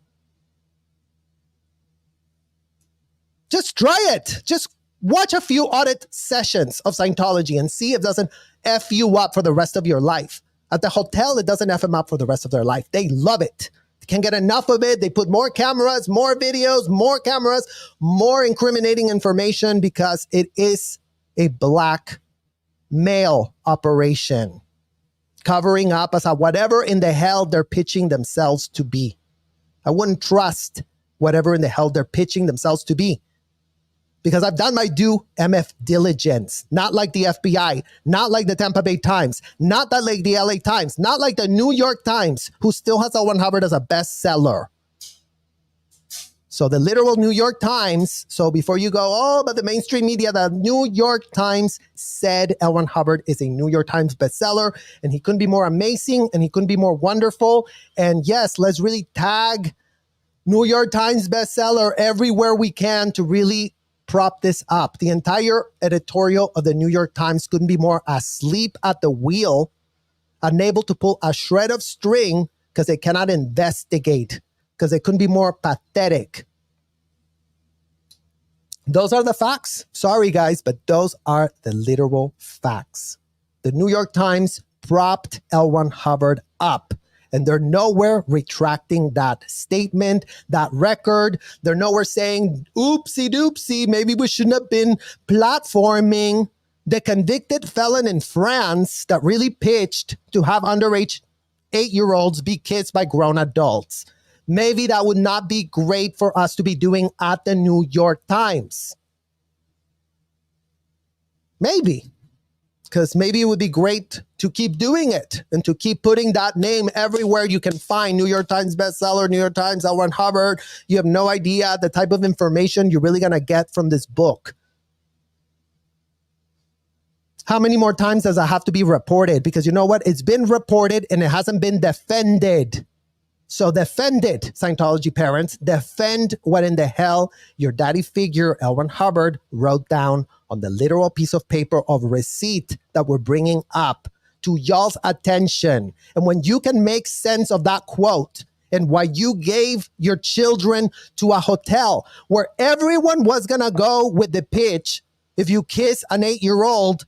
Just try it. Just watch a few audit sessions of Scientology and see if it doesn't F you up for the rest of your life. At the hotel, it doesn't F them up for the rest of their life. They love it. They can't get enough of it. They put more cameras, more videos, more cameras, more incriminating information because it is a black male operation covering up as a whatever in the hell they're pitching themselves to be. I wouldn't trust whatever in the hell they're pitching themselves to be. Because I've done my due MF diligence, not like the FBI, not like the Tampa Bay Times, not that like the LA Times, not like the New York Times, who still has L. Ron Hubbard as a bestseller. So the literal New York Times, so before you go, oh, but the mainstream media, the New York Times said L. Ron Hubbard is a New York Times bestseller, and he couldn't be more amazing, and he couldn't be more wonderful. And yes, let's really tag New York Times bestseller everywhere we can to really prop this up. The entire editorial of the New York Times couldn't be more asleep at the wheel, unable to pull a shred of string because they cannot investigate, because they couldn't be more pathetic. Those are the facts. Sorry, guys, but those are the literal facts. The New York Times propped L. Ron Hubbard up. And they're nowhere retracting that statement, that record. They're nowhere saying, oopsie doopsie, maybe we shouldn't have been platforming the convicted felon in France that really pitched to have underage 8-year-olds be kissed by grown adults. Maybe that would not be great for us to be doing at the New York Times. Maybe. Because maybe it would be great to keep doing it and to keep putting that name everywhere you can find. New York Times bestseller, New York Times, L. Ron Hubbard. You have no idea the type of information you're really going to get from this book. How many more times does it have to be reported? Because you know what? It's been reported and it hasn't been defended. So defend it, Scientology parents. Defend what in the hell your daddy figure, L. Ron Hubbard, wrote down on the literal piece of paper of receipt that we're bringing up to y'all's attention. And when you can make sense of that quote and why you gave your children to a hotel where everyone was going to go with the pitch, if you kiss an 8-year-old,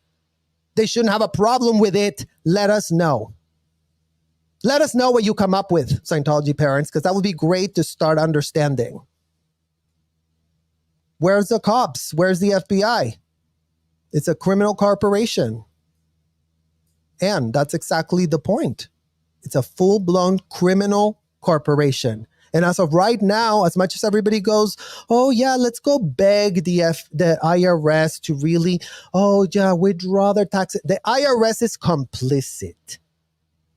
they shouldn't have a problem with it, let us know. Let us know what you come up with, Scientology parents, because that would be great to start understanding. Where's the cops? Where's the FBI? It's a criminal corporation. And that's exactly the point. It's a full-blown criminal corporation. And as of right now, as much as everybody goes, oh yeah, let's go beg the IRS to really, oh yeah, withdraw their taxes. The IRS is complicit.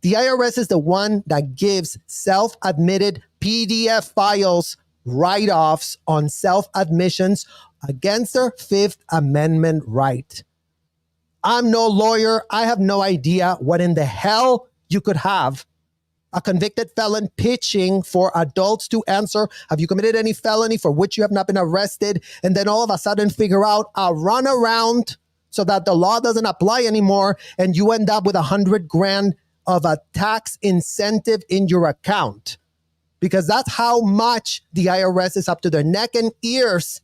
The IRS is the one that gives self-admitted PDF files write-offs on self-admissions against their Fifth Amendment right. I'm no lawyer. I have no idea what in the hell you could have a convicted felon pitching for adults to answer, have you committed any felony for which you have not been arrested? And then all of a sudden figure out a runaround so that the law doesn't apply anymore and you end up with $100,000 of a tax incentive in your account. Because that's how much the IRS is up to their neck and ears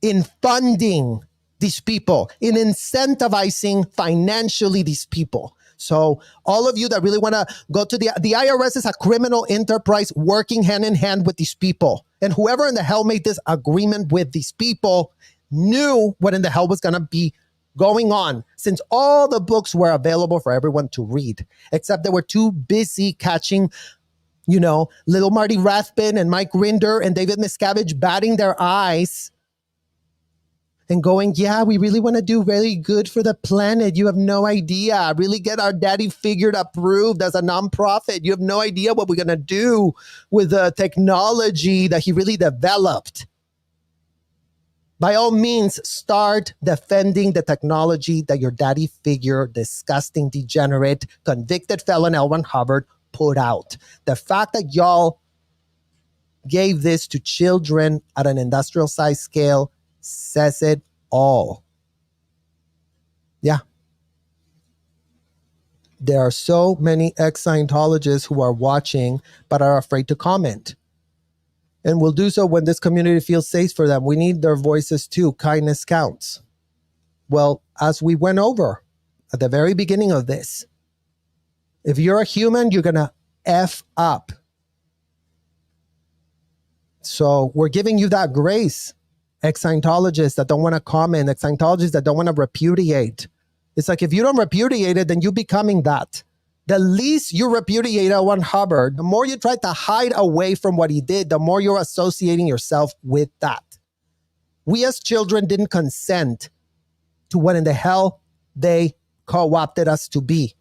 in funding these people, in incentivizing financially these people. So all of you that really want to go to the IRS is a criminal enterprise working hand in hand with these people. And whoever in the hell made this agreement with these people knew what in the hell was going to be going on, since all the books were available for everyone to read, except they were too busy catching, you know, little Marty Rathbun and Mike Rinder and David Miscavige batting their eyes and going, yeah, we really want to do very good for the planet. You have no idea. Really get our daddy figured approved as a nonprofit. You have no idea what we're going to do with the technology that he really developed. By all means, start defending the technology that your daddy figure, disgusting, degenerate, convicted felon L. Ron Hubbard put out. The fact that y'all gave this to children at an industrial size scale says it all. Yeah. There are so many ex-Scientologists who are watching but are afraid to comment. And will do so when this community feels safe for them. We need their voices too. Kindness counts. Well, as we went over at the very beginning of this, if you're a human, you're going to F up. So we're giving you that grace. Ex-Scientologists that don't want to comment, ex-Scientologists that don't want to repudiate. It's like if you don't repudiate it, then you're becoming that. The least you repudiate L. Ron Hubbard, the more you try to hide away from what he did, the more you're associating yourself with that. We as children didn't consent to what in the hell they co-opted us to be.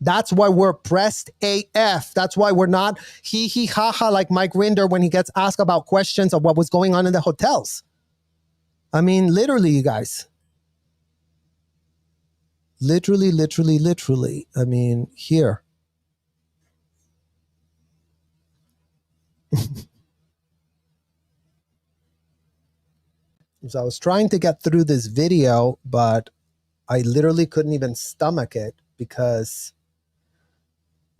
That's why we're pressed AF. That's why we're not hee ha ha like Mike Rinder when he gets asked about questions of what was going on in the hotels. I mean, literally, you guys. Literally. I mean, here. So I was trying to get through this video, but I literally couldn't even stomach it because,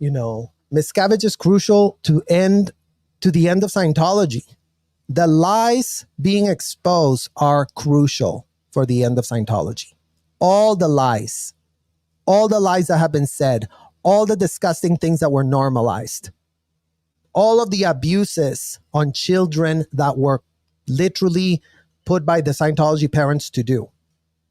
you know, miscavige is crucial to the end of Scientology. The lies being exposed are crucial for the end of Scientology. All the lies that have been said, all the disgusting things that were normalized, all of the abuses on children that were literally put by the Scientology parents to do.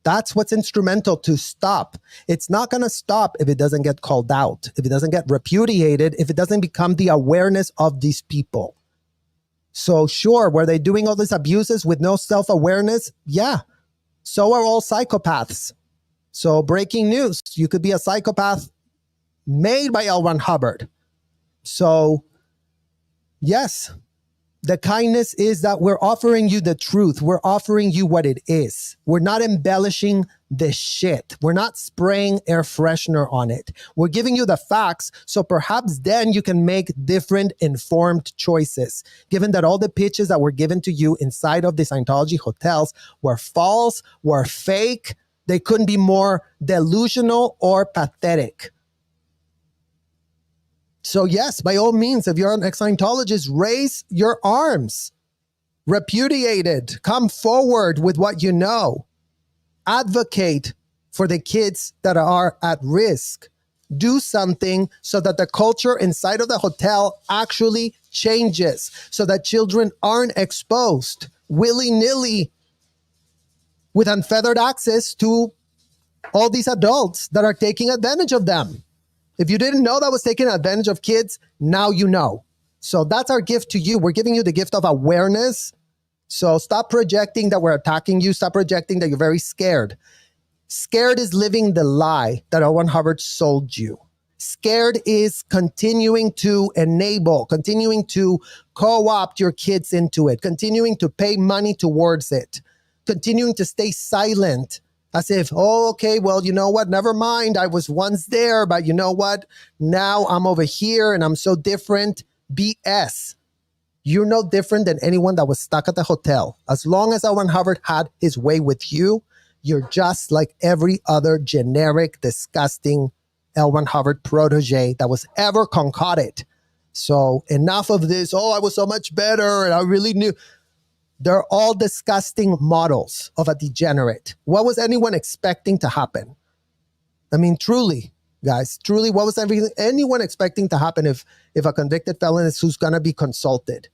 That's what's instrumental to stop. It's not going to stop if it doesn't get called out, if it doesn't get repudiated, if it doesn't become the awareness of these people. So sure, were they doing all these abuses with no self-awareness? Yeah. So are all psychopaths. So breaking news, you could be a psychopath made by L. Ron Hubbard. So yes, the kindness is that we're offering you the truth. We're offering you what it is. We're not embellishing the shit. We're not spraying air freshener on it. We're giving you the facts, so perhaps then you can make different informed choices, given that all the pitches that were given to you inside of the Scientology hotels were false, were fake. They couldn't be more delusional or pathetic. So yes, by all means, if you're an ex-Scientologist, raise your arms. Repudiate it. Come forward with what you know. Advocate for the kids that are at risk. Do something so that the culture inside of the hotel actually changes, so that children aren't exposed willy-nilly with unfeathered access to all these adults that are taking advantage of them. If you didn't know that was taking advantage of kids, now you know. So that's our gift to you. We're giving you the gift of awareness. So stop projecting that we're attacking you. Stop projecting that you're very scared. Scared is living the lie that L. Ron Hubbard sold you. Scared is continuing to enable, continuing to co-opt your kids into it, continuing to pay money towards it, continuing to stay silent. As if, oh, okay, well, you know what? Never mind. I was once there, but you know what? Now I'm over here and I'm so different. BS. You're no different than anyone that was stuck at the hotel. As long as L. Ron Hubbard had his way with you, you're just like every other generic, disgusting L. Ron Hubbard protege that was ever concocted. So enough of this, oh, I was so much better and I really knew. They're all disgusting models of a degenerate. What was anyone expecting to happen? I mean, truly, guys, truly, what was anyone expecting to happen if a convicted felon is who's going to be consulted?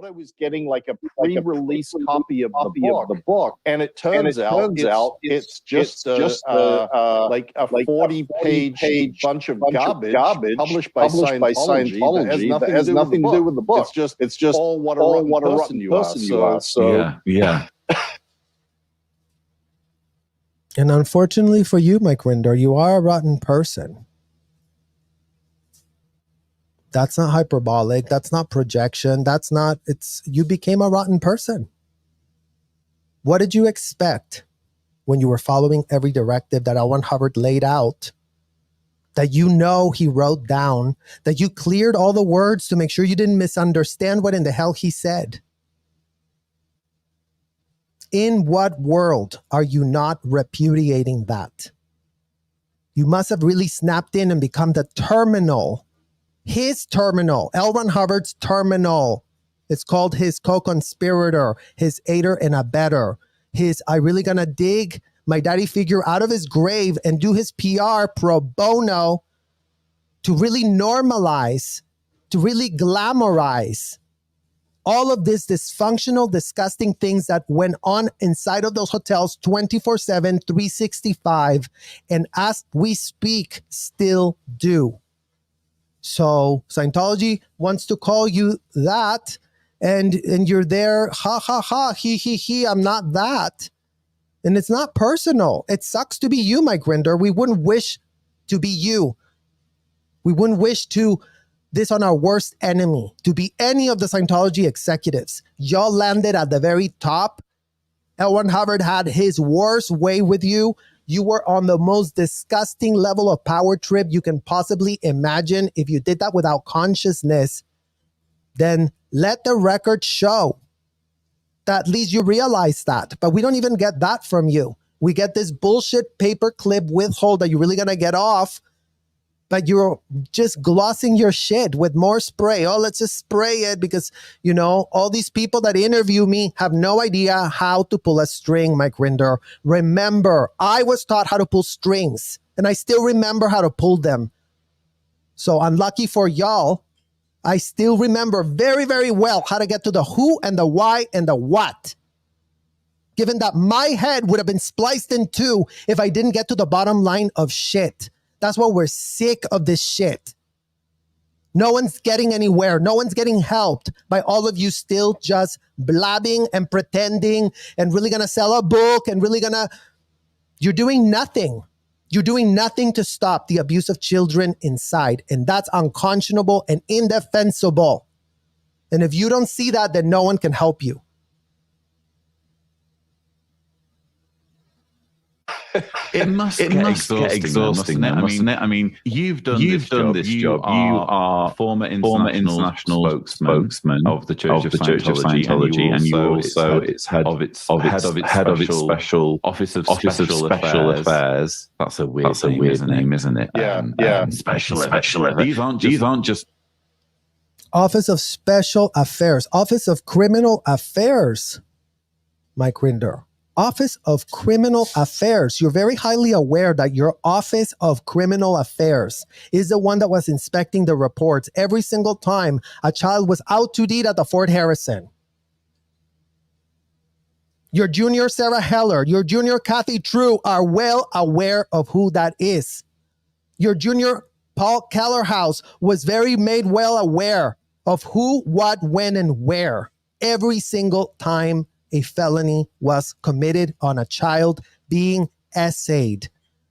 I was getting like a pre-release copy of the book, and it turns out it's just like a 40-page bunch of garbage published by Scientology that has nothing to do with the book. It's just all what a rotten person you are. So yeah. And unfortunately for you, Mike Rinder, you are a rotten person. That's not hyperbolic. That's not projection. You became a rotten person. What did you expect when you were following every directive that L. Ron Hubbard laid out, that you know he wrote down, that you cleared all the words to make sure you didn't misunderstand what in the hell he said? In what world are you not repudiating that? You must have really snapped in and become the terminal, his terminal, L. Ron Hubbard's terminal. It's called his co-conspirator, his aider and abettor, his I really gonna dig my daddy figure out of his grave and do his PR pro bono to really normalize, to really glamorize all of this dysfunctional, disgusting things that went on inside of those hotels 24/7, 365, and as we speak, still do. So Scientology wants to call you that, and you're there, ha, ha, ha, he, I'm not that. And it's not personal. It sucks to be you, Mike Grinder. We wouldn't wish to be you. We wouldn't wish to this on our worst enemy, to be any of the Scientology executives. Y'all landed at the very top. L. Ron Hubbard had his worst way with you. You were on the most disgusting level of power trip you can possibly imagine. If you did that without consciousness, then let the record show that at least you realize that. But we don't even get that from you. We get this bullshit paperclip withhold that you're really going to get off, but you're just glossing your shit with more spray. Oh, let's just spray it because, you know, all these people that interview me have no idea how to pull a string, Mike Rinder. Remember, I was taught how to pull strings, and I still remember how to pull them. So unlucky for y'all, I still remember very, very well how to get to the who and the why and the what. Given that my head would have been spliced in two if I didn't get to the bottom line of shit. That's why we're sick of this shit. No one's getting anywhere. No one's getting helped by all of you still just blabbing and pretending and really gonna sell a book and really gonna... You're doing nothing. You're doing nothing to stop the abuse of children inside. And that's unconscionable and indefensible. And if you don't see that, then no one can help you. It must get exhausting, mustn't it? I mean, you've done this job. You are former international spokesman of the Church of Scientology, and you also it's head of its special office of special affairs. That's a weird name, isn't it? Yeah. Special affairs. These aren't just Office of Special Affairs, Office of Criminal Affairs, Mike Rinder. Office of Criminal Affairs. You're very highly aware that your Office of Criminal Affairs is the one that was inspecting the reports every single time a child was out to eat at the Fort Harrison. Your junior Sarah Heller, your junior Kathy True are well aware of who that is. Your junior Paul Kellerhouse was very made well aware of who, what, when, and where every single time a felony was committed on a child being essayed.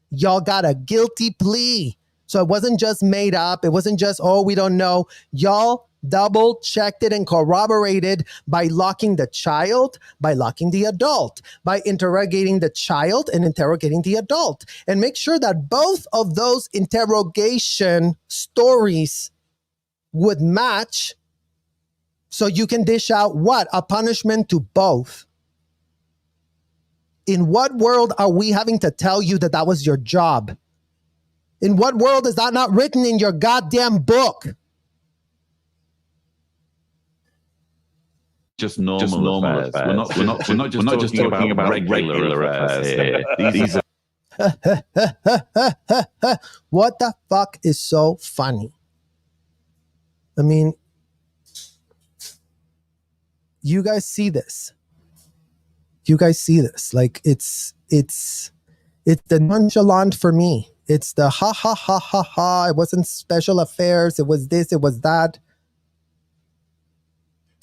Y'all got a guilty plea. So it wasn't just made up. It wasn't just, oh, we don't know. Y'all double checked it and corroborated by locking the child, by locking the adult, by interrogating the child and interrogating the adult. And make sure that both of those interrogation stories would match, so you can dish out what? A punishment to both. In what world are we having to tell you that that was your job? In what world is that not written in your goddamn book? just normal affairs. We're not just talking about regular affairs here. These are What the fuck is so funny? I mean, you guys see this. You guys see this. Like it's the nonchalant for me. It's the ha ha ha ha ha. It wasn't special affairs. It was this, it was that.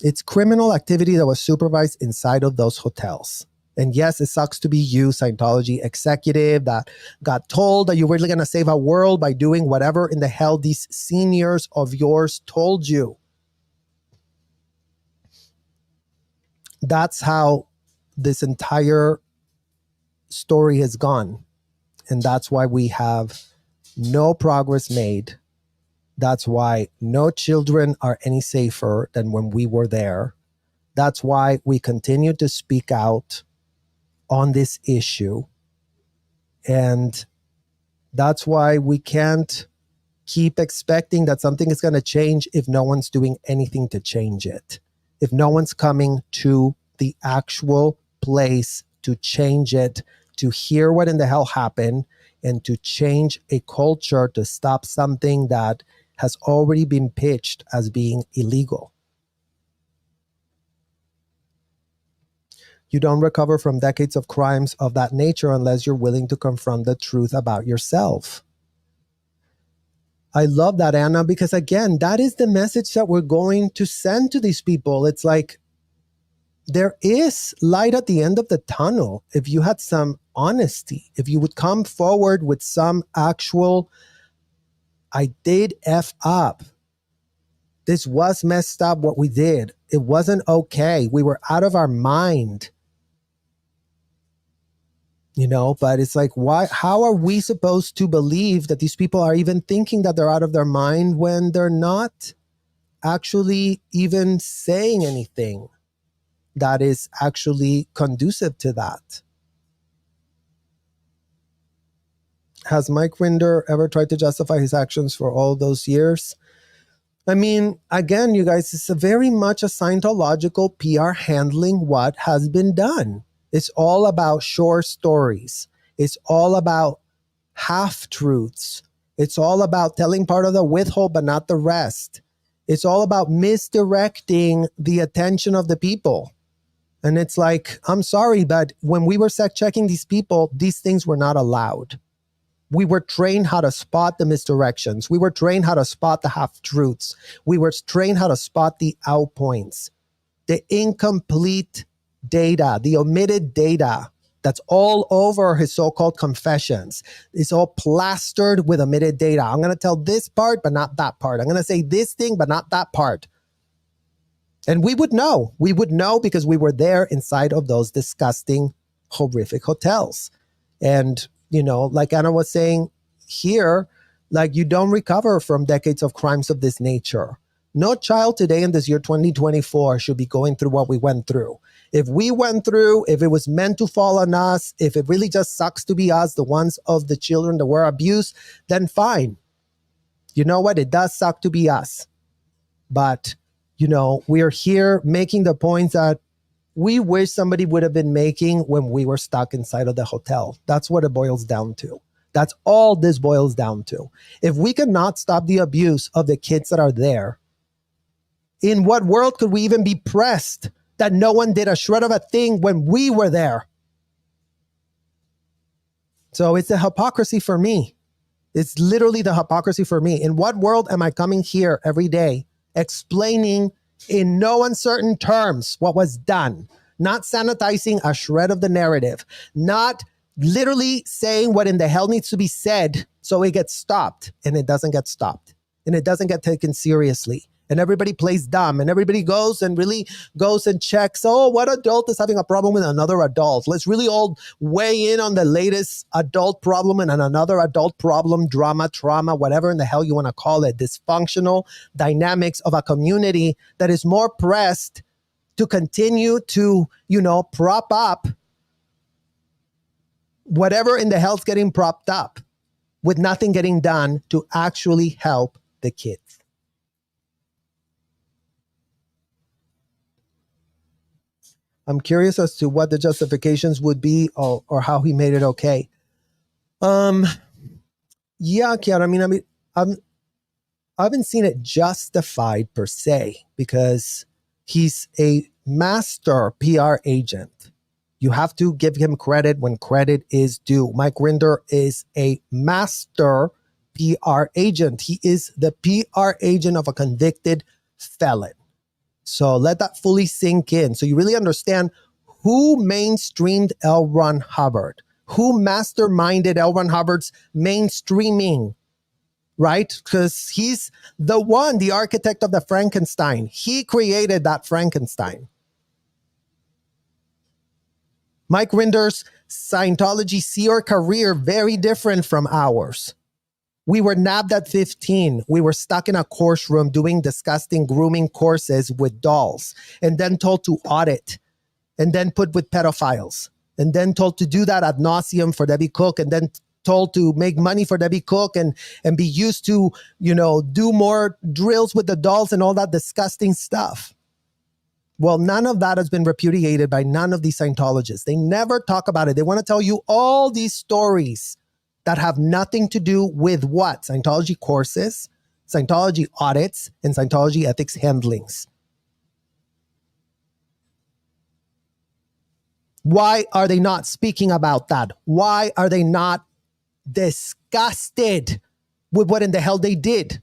It's criminal activity that was supervised inside of those hotels. And yes, it sucks to be you, Scientology executive, that got told that you were really going to save a world by doing whatever in the hell these seniors of yours told you. That's how this entire story has gone. And that's why we have no progress made. That's why no children are any safer than when we were there. That's why we continue to speak out on this issue. And that's why we can't keep expecting that something is going to change if no one's doing anything to change it. If no one's coming to the actual place to change it, to hear what in the hell happened, and to change a culture to stop something that has already been pitched as being illegal. You don't recover from decades of crimes of that nature unless you're willing to confront the truth about yourself. I love that, Anna, because again, that is the message that we're going to send to these people. It's like, there is light at the end of the tunnel if you had some honesty, if you would come forward with some actual, I did F up. This was messed up what we did. It wasn't okay. We were out of our mind. You know, but it's like, why? How are we supposed to believe that these people are even thinking that they're out of their mind when they're not actually even saying anything that is actually conducive to that? Has Mike Rinder ever tried to justify his actions for all those years? I mean, again, you guys, it's a very much a Scientological PR handling what has been done. It's all about short stories. It's all about half-truths. It's all about telling part of the withhold, but not the rest. It's all about misdirecting the attention of the people. And it's like, I'm sorry, but when we were checking these people, these things were not allowed. We were trained how to spot the misdirections. We were trained how to spot the half-truths. We were trained how to spot the out points, the incomplete data, the omitted data that's all over his so-called confessions. It's all plastered with omitted data. I'm going to tell this part, but not that part. I'm going to say this thing, but not that part. And we would know. We would know because we were there inside of those disgusting, horrific hotels. And, you know, like Anna was saying here, like, you don't recover from decades of crimes of this nature. No child today in this year 2024 should be going through what we went through. If we went through, if it was meant to fall on us, if it really just sucks to be us, the ones of the children that were abused, then fine. You know what? It does suck to be us. But, you know, we're here making the points that we wish somebody would have been making when we were stuck inside of the hotel. That's what it boils down to. That's all this boils down to. If we cannot stop the abuse of the kids that are there, in what world could we even be pressed that no one did a shred of a thing when we were there? So it's a hypocrisy for me. It's literally the hypocrisy for me. In what world am I coming here every day explaining in no uncertain terms what was done, not sanitizing a shred of the narrative, not literally saying what in the hell needs to be said so it gets stopped, and it doesn't get stopped, and it doesn't get taken seriously, and everybody plays dumb, and everybody goes and checks, oh, what adult is having a problem with another adult? Let's really all weigh in on the latest adult problem and another adult problem, drama, trauma, whatever in the hell you want to call it, dysfunctional dynamics of a community that is more pressed to continue to, you know, prop up whatever in the hell's getting propped up, with nothing getting done to actually help the kids. I'm curious as to what the justifications would be, or how he made it okay. Yeah, Kiara, I haven't seen it justified per se, because he's a master PR agent. You have to give him credit when credit is due. Mike Rinder is a master PR agent. He is the PR agent of a convicted felon. So let that fully sink in, so you really understand who mainstreamed L. Ron Hubbard, who masterminded L. Ron Hubbard's mainstreaming, right? Because he's the architect of the Frankenstein. He created that Frankenstein. Mike Rinder's Scientology SEAR career, very different from ours. We were nabbed at 15. We were stuck in a course room doing disgusting grooming courses with dolls, and then told to audit, and then put with pedophiles, and then told to do that ad nauseum for Debbie Cook, and then told to make money for Debbie Cook and be used to, do more drills with the dolls and all that disgusting stuff. Well, none of that has been repudiated by none of these Scientologists. They never talk about it. They want to tell you all these stories that have nothing to do with what? Scientology courses, Scientology audits, and Scientology ethics handlings. Why are they not speaking about that? Why are they not disgusted with what in the hell they did?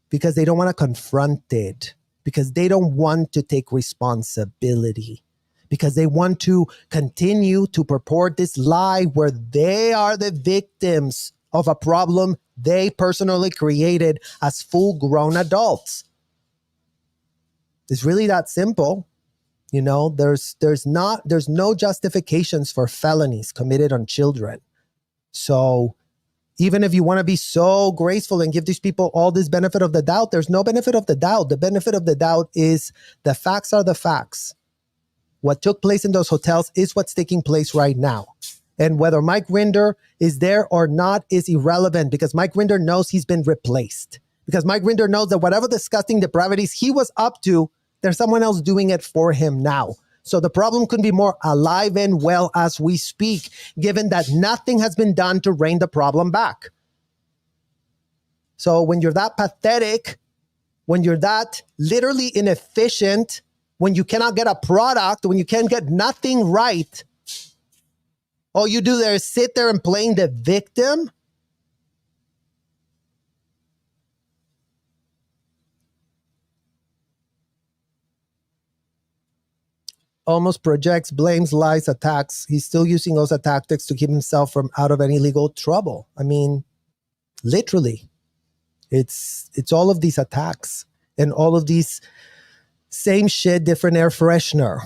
Because they don't want to confront it. Because they don't want to take responsibility. Because they want to continue to purport this lie where they are the victims of a problem they personally created as full-grown adults. It's really that simple. There's no justifications for felonies committed on children. So even if you want to be so graceful and give these people all this benefit of the doubt, there's no benefit of the doubt. The benefit of the doubt is the facts are the facts. What took place in those hotels is what's taking place right now. And whether Mike Rinder is there or not is irrelevant, because Mike Rinder knows he's been replaced. Because Mike Rinder knows that whatever disgusting depravities he was up to, there's someone else doing it for him now. So the problem could be more alive and well as we speak, given that nothing has been done to rein the problem back. So when you're that pathetic, when you're that literally inefficient, when you cannot get a product, when you can't get nothing right, all you do there is sit there and playing the victim. Almost projects, blames, lies, attacks. He's still using those tactics to keep himself from out of any legal trouble. I mean, literally, it's all of these attacks and all of these same shit, different air freshener,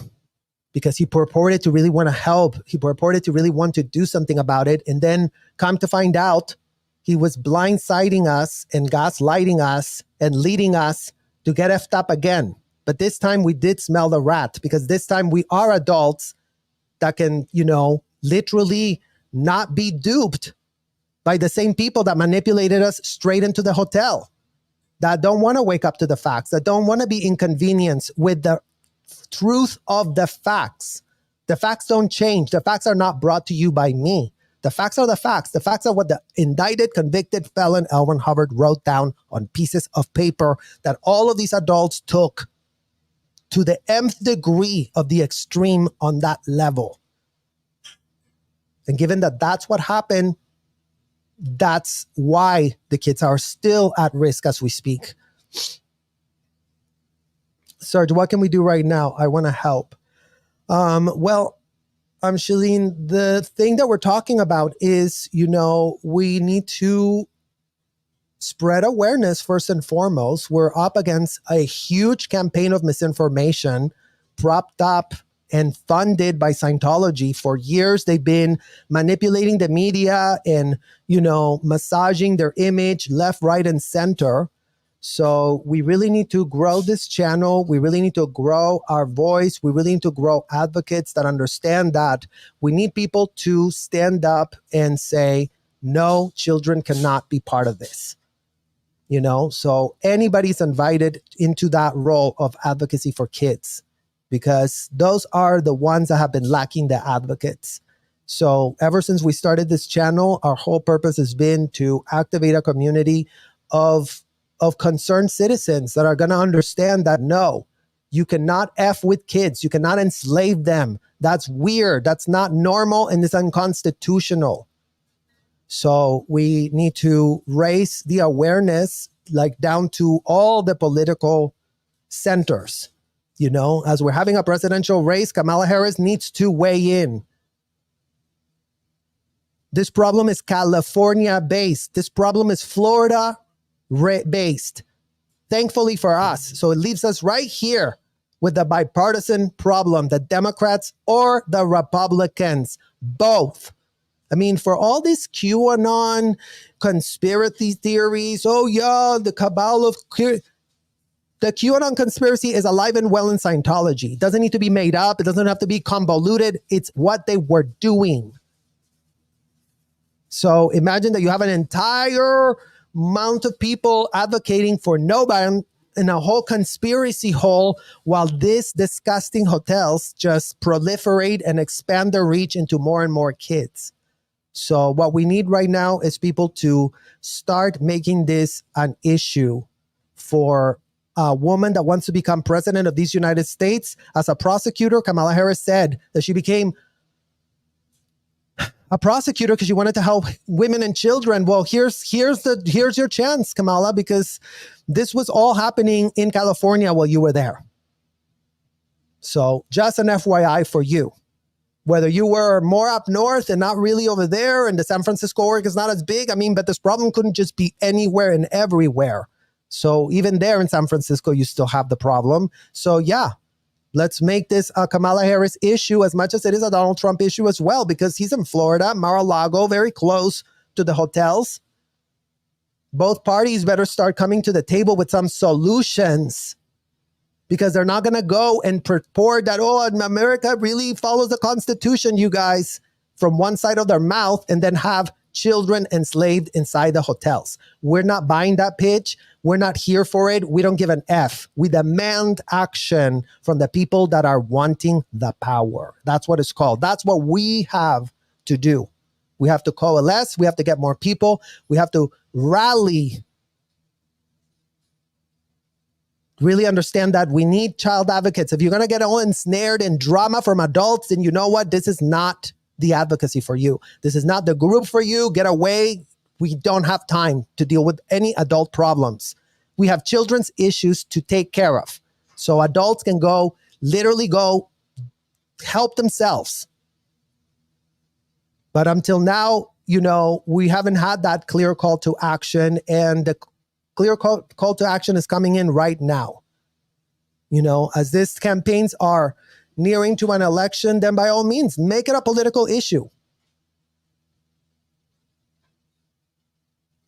because he purported to really want to help. He purported to really want to do something about it. And then come to find out, he was blindsiding us and gaslighting us and leading us to get effed up again. But this time we did smell the rat, because this time we are adults that can, literally not be duped by the same people that manipulated us straight into the hotel, that don't want to wake up to the facts, that don't want to be inconvenienced with the truth of the facts. The facts don't change. The facts are not brought to you by me. The facts are the facts. The facts are what the indicted, convicted felon L. Ron Hubbard wrote down on pieces of paper that all of these adults took to the nth degree of the extreme on that level. And given that that's what happened, that's why the kids are still at risk as we speak. Serge, what can we do right now? I want to help. Well, Shalene, the thing that we're talking about is, we need to spread awareness first and foremost. We're up against a huge campaign of misinformation propped up and funded by Scientology. For years, they've been manipulating the media and, massaging their image left, right, and center. So we really need to grow this channel. We really need to grow our voice. We really need to grow advocates that understand that we need people to stand up and say, no, children cannot be part of this. So anybody's invited into that role of advocacy for kids, because those are the ones that have been lacking the advocates. So ever since we started this channel, our whole purpose has been to activate a community of concerned citizens that are going to understand that, no, you cannot F with kids. You cannot enslave them. That's weird. That's not normal, and it's unconstitutional. So we need to raise the awareness, like down to all the political centers. As we're having a presidential race, Kamala Harris needs to weigh in. This problem is California-based. This problem is Florida-based. Thankfully for us. So it leaves us right here with the bipartisan problem, the Democrats or the Republicans, both. I mean, for all these QAnon conspiracy theories, oh yeah, the cabal of the QAnon conspiracy is alive and well in Scientology. It doesn't need to be made up. It doesn't have to be convoluted. It's what they were doing. So imagine that you have an entire amount of people advocating for nobody in a whole conspiracy hole while these disgusting hotels just proliferate and expand their reach into more and more kids. So what we need right now is people to start making this an issue for a woman that wants to become president of these United States. As a prosecutor, Kamala Harris said that she became a prosecutor because she wanted to help women and children. Well, here's your chance, Kamala, because this was all happening in California while you were there. So just an FYI for you. Whether you were more up north and not really over there, and the San Francisco org is not as big, I mean, but this problem couldn't just be anywhere and everywhere. So even there in San Francisco, you still have the problem. So yeah, let's make this a Kamala Harris issue as much as it is a Donald Trump issue as well, because he's in Florida, Mar-a-Lago, very close to the hotels. Both parties better start coming to the table with some solutions, because they're not going to go and purport that, oh, America really follows the Constitution, you guys, from one side of their mouth, and then have children enslaved inside the hotels. We're not buying that pitch. We're not here for it. We don't give an F. We demand action from the people that are wanting the power. That's what it's called. That's what we have to do. We have to coalesce. We have to get more people. We have to rally. Really understand that we need child advocates. If you're going to get all ensnared in drama from adults, then you know what? This is not the advocacy for you. This is not the group for you. Get away. We don't have time to deal with any adult problems. We have children's issues to take care of. So adults can literally go help themselves. But until now, we haven't had that clear call to action, and the clear call to action is coming in right now. As these campaigns are nearing to an election, then by all means, make it a political issue.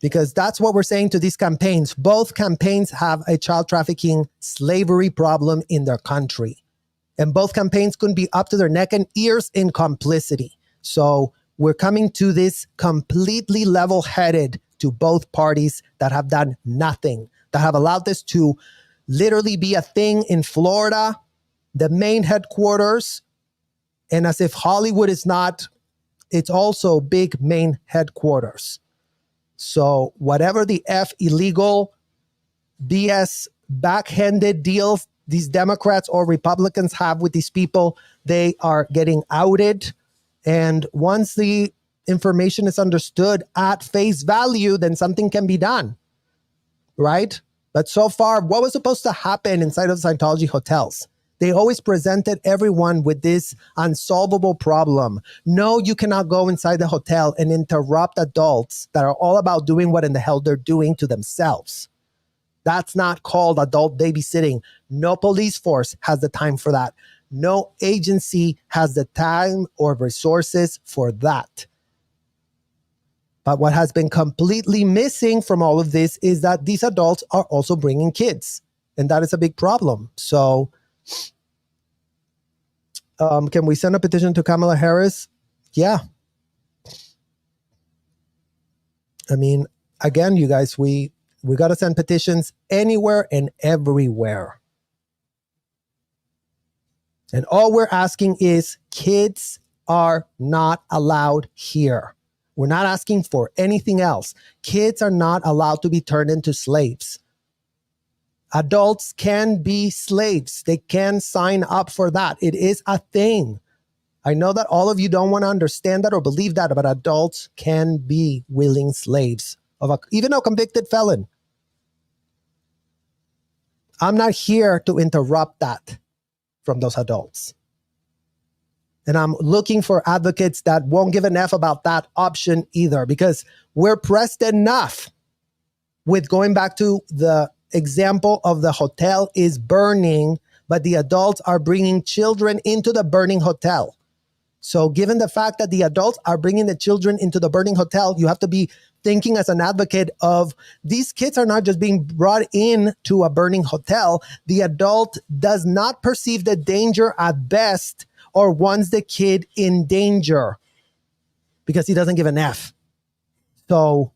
Because that's what we're saying to these campaigns. Both campaigns have a child trafficking slavery problem in their country. And both campaigns couldn't be up to their neck and ears in complicity. So we're coming to this completely level-headed to both parties that have done nothing, that have allowed this to literally be a thing in Florida, the main headquarters. And as if Hollywood is not, it's also big main headquarters. So whatever the illegal BS backhanded deals these Democrats or Republicans have with these people, they are getting outed. And once the information is understood at face value, then something can be done, right? But so far, what was supposed to happen inside of Scientology hotels? They always presented everyone with this unsolvable problem. No, you cannot go inside the hotel and interrupt adults that are all about doing what in the hell they're doing to themselves. That's not called adult babysitting. No police force has the time for that. No agency has the time or resources for that. But what has been completely missing from all of this is that these adults are also bringing kids. And that is a big problem. So can we send a petition to Kamala Harris? Yeah. I mean, again, you guys, we got to send petitions anywhere and everywhere. And all we're asking is kids are not allowed here. We're not asking for anything else. Kids are not allowed to be turned into slaves. Adults can be slaves. They can sign up for that. It is a thing. I know that all of you don't want to understand that or believe that, but adults can be willing slaves of even a convicted felon. I'm not here to interrupt that from those adults. And I'm looking for advocates that won't give an F about that option either, because we're pressed enough with going back to the example of the hotel is burning but the adults are bringing children into the burning hotel. So given the fact that the adults are bringing the children into the burning hotel, you have to be thinking as an advocate of these kids are not just being brought in to a burning hotel. The adult does not perceive the danger at best or wants the kid in danger because he doesn't give an F. So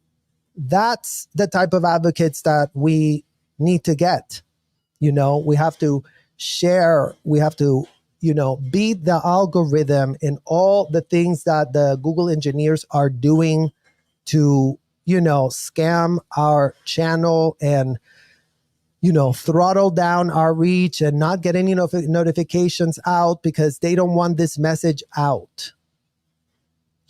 that's the type of advocates that we need to get. You know, we have to share, we have to, you know, beat the algorithm in all the things that the Google engineers are doing to, you know, scam our channel and, you know, throttle down our reach and not get any notifications out because they don't want this message out.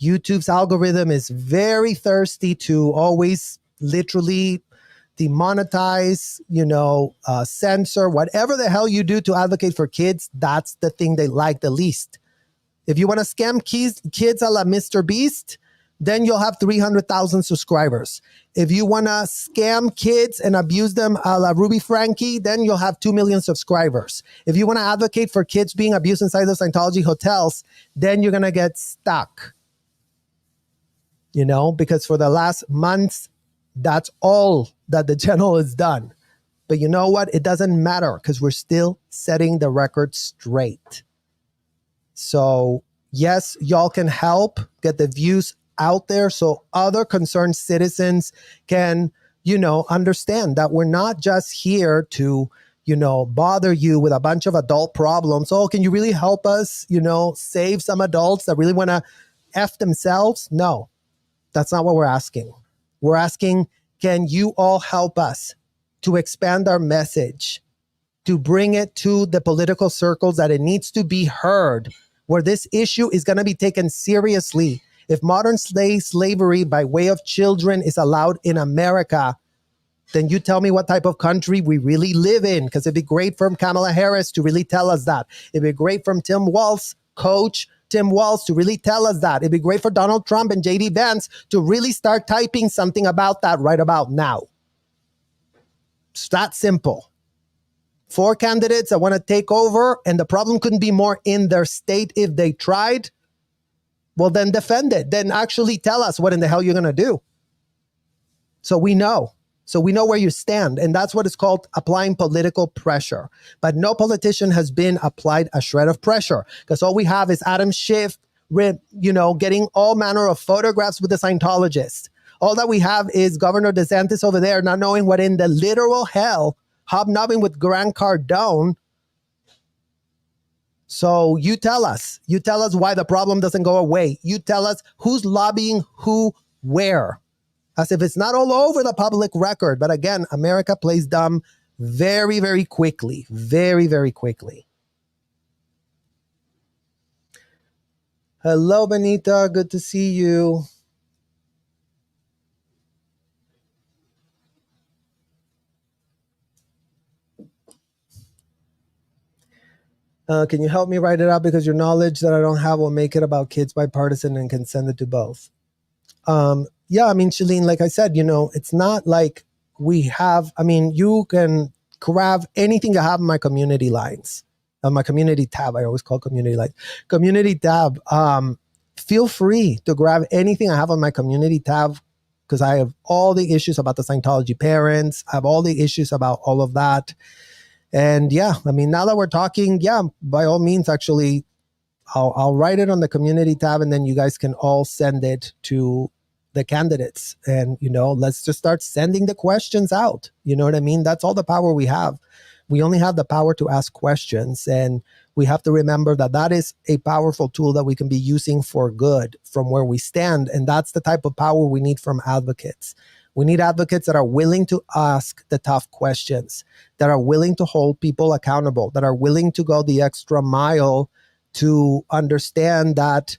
YouTube's algorithm is very thirsty to always literally demonetize, you know, censor, whatever the hell you do to advocate for kids. That's the thing they like the least. If you want to scam kids a la Mr. Beast, then you'll have 300,000 subscribers. If you want to scam kids and abuse them a la Ruby Frankie, then you'll have 2 million subscribers. If you want to advocate for kids being abused inside the Scientology hotels, then you're going to get stuck. You know, because for the last months, that's all that the channel has done. But you know what? It doesn't matter because we're still setting the record straight. So yes, y'all can help get the views out there so other concerned citizens can, you know, understand that we're not just here to, you know, bother you with a bunch of adult problems. Oh, can you really help us, you know, save some adults that really want to F themselves? No, that's not what we're asking. We're asking, can you all help us to expand our message, to bring it to the political circles that it needs to be heard, where this issue is going to be taken seriously. If modern slavery by way of children is allowed in America, then you tell me what type of country we really live in, because it'd be great for Kamala Harris to really tell us that. It'd be great from Tim Walz, coach Tim Walz, to really tell us that. It'd be great for Donald Trump and JD Vance to really start typing something about that right about now. It's that simple. 4 candidates that want to take over, and the problem couldn't be more in their state if they tried. Well, then defend it. Then actually tell us what in the hell you're going to do. So we know. So we know where you stand. And that's what is called applying political pressure. But no politician has been applied a shred of pressure, because all we have is Adam Schiff, you know, getting all manner of photographs with the Scientologists. All that we have is Governor DeSantis over there not knowing what in the literal hell, hobnobbing with Grant Cardone. So you tell us why the problem doesn't go away. You tell us who's lobbying who, where, as if it's not all over the public record. But again, America plays dumb very, very quickly, very, very quickly. Hello, Benita. Good to see you. Can you help me write it out, because your knowledge that I don't have will make it about kids bipartisan and can send it to both. Yeah, I mean, Shalene, like I said, you know, it's not like we have, I mean, you can grab anything I have in my community lines, on my community tab. I always call community lines. Community tab. Feel free to grab anything I have on my community tab, because I have all the issues about the Scientology parents. I have all the issues about all of that. And yeah, I mean, now that we're talking, yeah, by all means, actually, I'll write it on the community tab, and then you guys can all send it to the candidates. And, you know, let's just start sending the questions out. You know what I mean? That's all the power we have. We only have the power to ask questions. And we have to remember that that is a powerful tool that we can be using for good from where we stand. And that's the type of power we need from advocates. We need advocates that are willing to ask the tough questions, that are willing to hold people accountable, that are willing to go the extra mile to understand that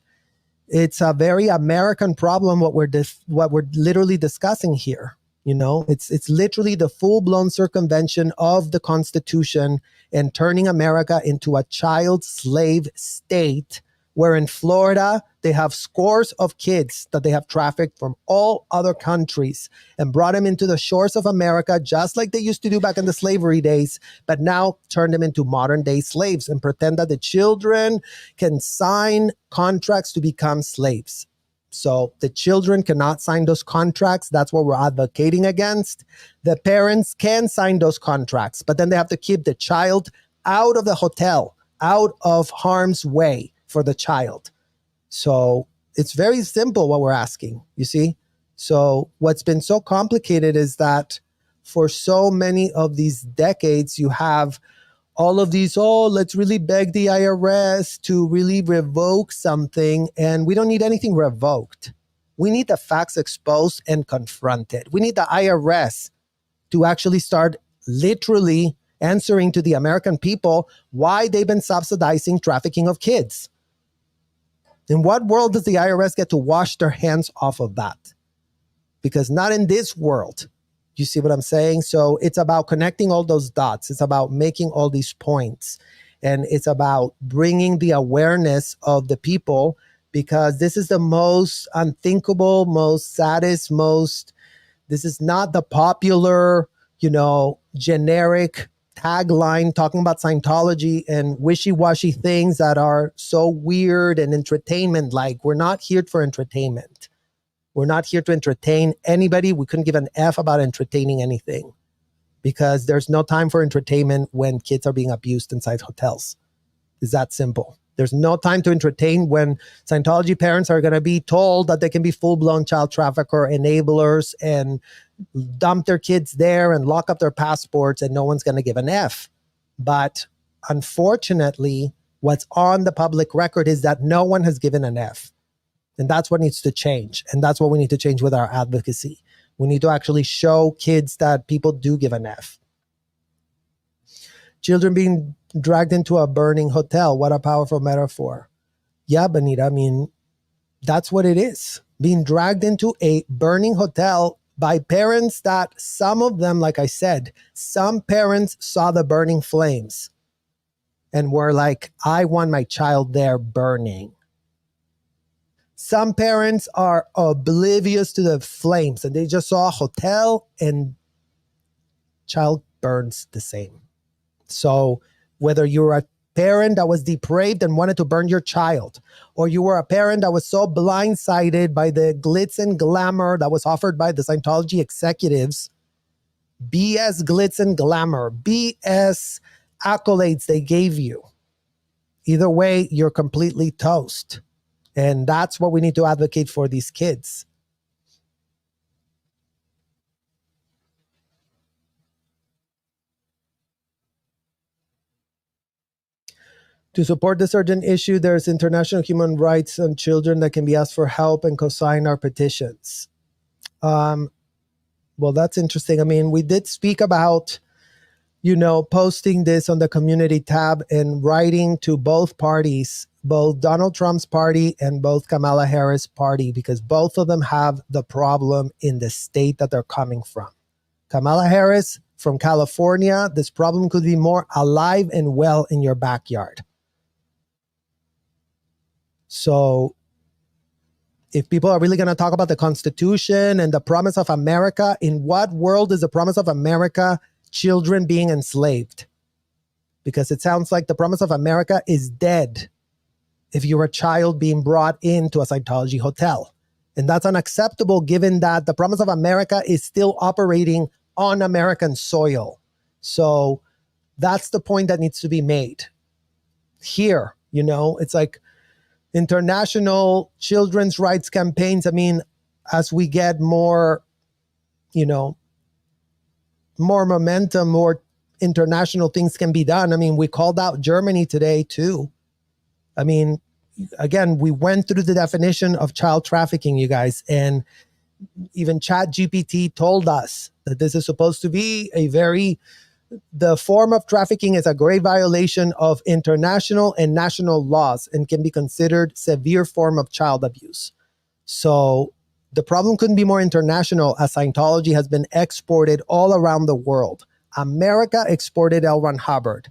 it's a very American problem what we're literally discussing here. You know, it's literally the full-blown circumvention of the Constitution and turning America into a child slave state, where in Florida They have scores of kids that they have trafficked from all other countries and brought them into the shores of America, just like they used to do back in the slavery days, but now turn them into modern day slaves and pretend that the children can sign contracts to become slaves. So the children cannot sign those contracts. That's what we're advocating against. The parents can sign those contracts, but then they have to keep the child out of the hotel, out of harm's way for the child. So it's very simple what we're asking, you see? So what's been so complicated is that for so many of these decades, you have all of these, let's really beg the IRS to really revoke something. And we don't need anything revoked. We need the facts exposed and confronted. We need the IRS to actually start literally answering to the American people why they've been subsidizing trafficking of kids. In what world does the IRS get to wash their hands off of that? Because not in this world. You see what I'm saying? So it's about connecting all those dots. It's about making all these points. And it's about bringing the awareness of the people, because this is the most unthinkable, most saddest, this is not the popular, generic tagline talking about Scientology and wishy-washy things that are so weird and entertainment-like. We're not here for entertainment. We're not here to entertain anybody. We couldn't give an F about entertaining anything, because there's no time for entertainment when kids are being abused inside hotels. It's that simple. There's no time to entertain when Scientology parents are going to be told that they can be full-blown child trafficker enablers and dump their kids there and lock up their passports, and no one's going to give an F. But unfortunately, what's on the public record is that no one has given an F. And that's what needs to change. And that's what we need to change with our advocacy. We need to actually show kids that people do give an F. Children being dragged into a burning hotel. What a powerful metaphor. Yeah, Benita, that's what it is. Being dragged into a burning hotel by parents that some of them, like I said, some parents saw the burning flames and were like, I want my child there burning. Some parents are oblivious to the flames and they just saw a hotel and child burns the same. So whether you're a parent that was depraved and wanted to burn your child, or you were a parent that was so blindsided by the glitz and glamour that was offered by the Scientology executives, BS glitz and glamour, BS accolades they gave you. Either way, you're completely toast. And that's what we need to advocate for these kids. To support this urgent issue, there's international human rights on children that can be asked for help and co-sign our petitions. Well, that's interesting. We did speak about, posting this on the community tab and writing to both parties, both Donald Trump's party and both Kamala Harris' party, because both of them have the problem in the state that they're coming from. Kamala Harris from California, this problem could be more alive and well in your backyard. So if people are really going to talk about the Constitution and the promise of America, in what world is the promise of America children being enslaved? Because it sounds like the promise of America is dead if you're a child being brought into a Scientology hotel. And that's unacceptable given that the promise of America is still operating on American soil. So that's the point that needs to be made here. It's like international children's rights campaigns. As we get more, more momentum, more international things can be done. We called out Germany today too. Again, we went through the definition of child trafficking, you guys, and even ChatGPT told us that this is supposed to be the form of trafficking is a grave violation of international and national laws and can be considered severe form of child abuse. So the problem couldn't be more international, as Scientology has been exported all around the world. America exported L. Ron Hubbard.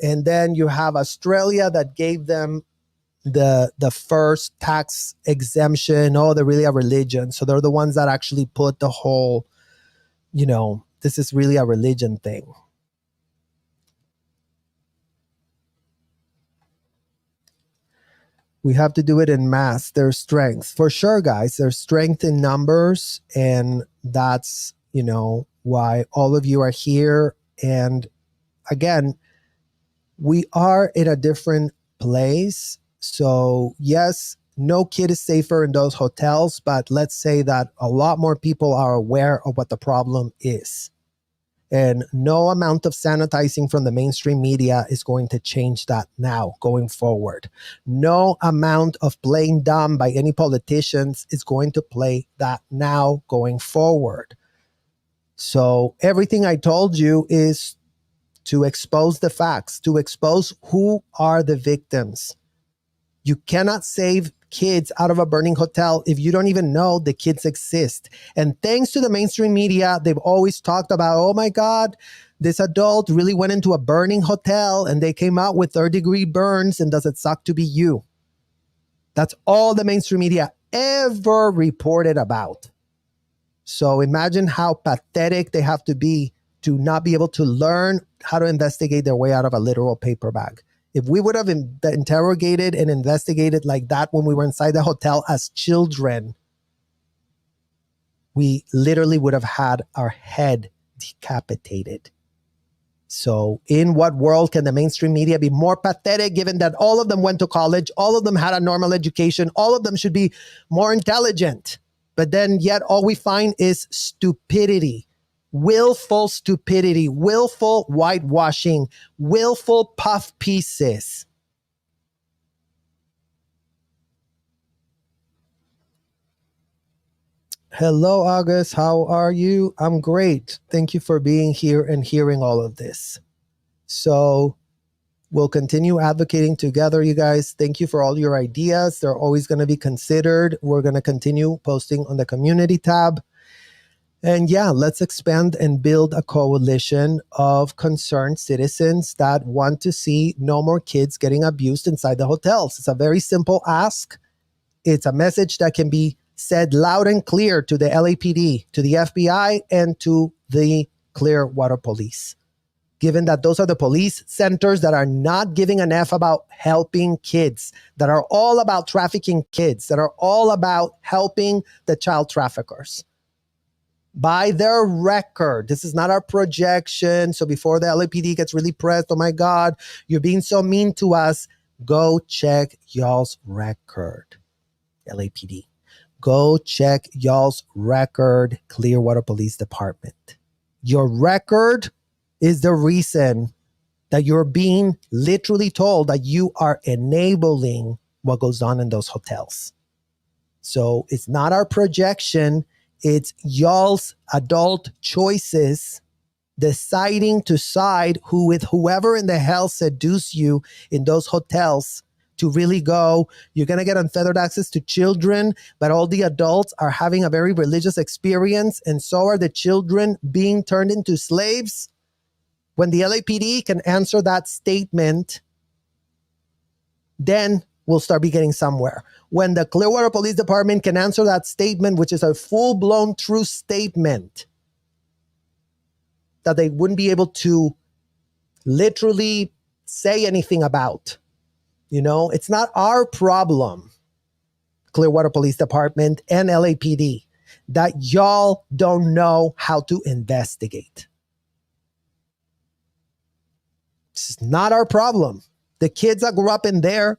And then you have Australia that gave them the first tax exemption. Oh, they're really a religion. So they're the ones that actually put the whole, this is really a religion thing. We have to do it in mass. There's strength. For sure, guys, there's strength in numbers. And that's, why all of you are here. And again, we are in a different place. So yes, no kid is safer in those hotels, but let's say that a lot more people are aware of what the problem is. And no amount of sanitizing from the mainstream media is going to change that now going forward. No amount of playing dumb by any politicians is going to play that now going forward. So everything I told you is to expose the facts, to expose who are the victims. You cannot save kids out of a burning hotel if you don't even know the kids exist. And thanks to the mainstream media, they've always talked about, oh my God, this adult really went into a burning hotel and they came out with third-degree burns, and does it suck to be you? That's all the mainstream media ever reported about. So imagine how pathetic they have to be to not be able to learn how to investigate their way out of a literal paper bag. If we would have interrogated and investigated like that when we were inside the hotel as children, we literally would have had our head decapitated. So in what world can the mainstream media be more pathetic, given that all of them went to college, all of them had a normal education, all of them should be more intelligent, but then yet all we find is stupidity. Willful stupidity, willful whitewashing, willful puff pieces. Hello, August. How are you? I'm great. Thank you for being here and hearing all of this. So we'll continue advocating together, you guys. Thank you for all your ideas. They're always going to be considered. We're going to continue posting on the community tab. And yeah, let's expand and build a coalition of concerned citizens that want to see no more kids getting abused inside the hotels. It's a very simple ask. It's a message that can be said loud and clear to the LAPD, to the FBI, and to the Clearwater Police. Given that those are the police centers that are not giving an F about helping kids, that are all about trafficking kids, that are all about helping the child traffickers. By their record, this is not our projection. So before the LAPD gets really pressed, oh my God, you're being so mean to us, go check y'all's record, LAPD. Go check y'all's record, Clearwater Police Department. Your record is the reason that you're being literally told that you are enabling what goes on in those hotels. So it's not our projection. It's y'all's adult choices deciding to side with whoever in the hell seduce you in those hotels to really go. You're going to get unfettered access to children, but all the adults are having a very religious experience, and so are the children being turned into slaves. When the LAPD can answer that statement, then we'll start be getting somewhere. When the Clearwater Police Department can answer that statement, which is a full-blown true statement that they wouldn't be able to literally say anything about. It's not our problem, Clearwater Police Department and LAPD, that y'all don't know how to investigate. This is not our problem. The kids that grew up in there,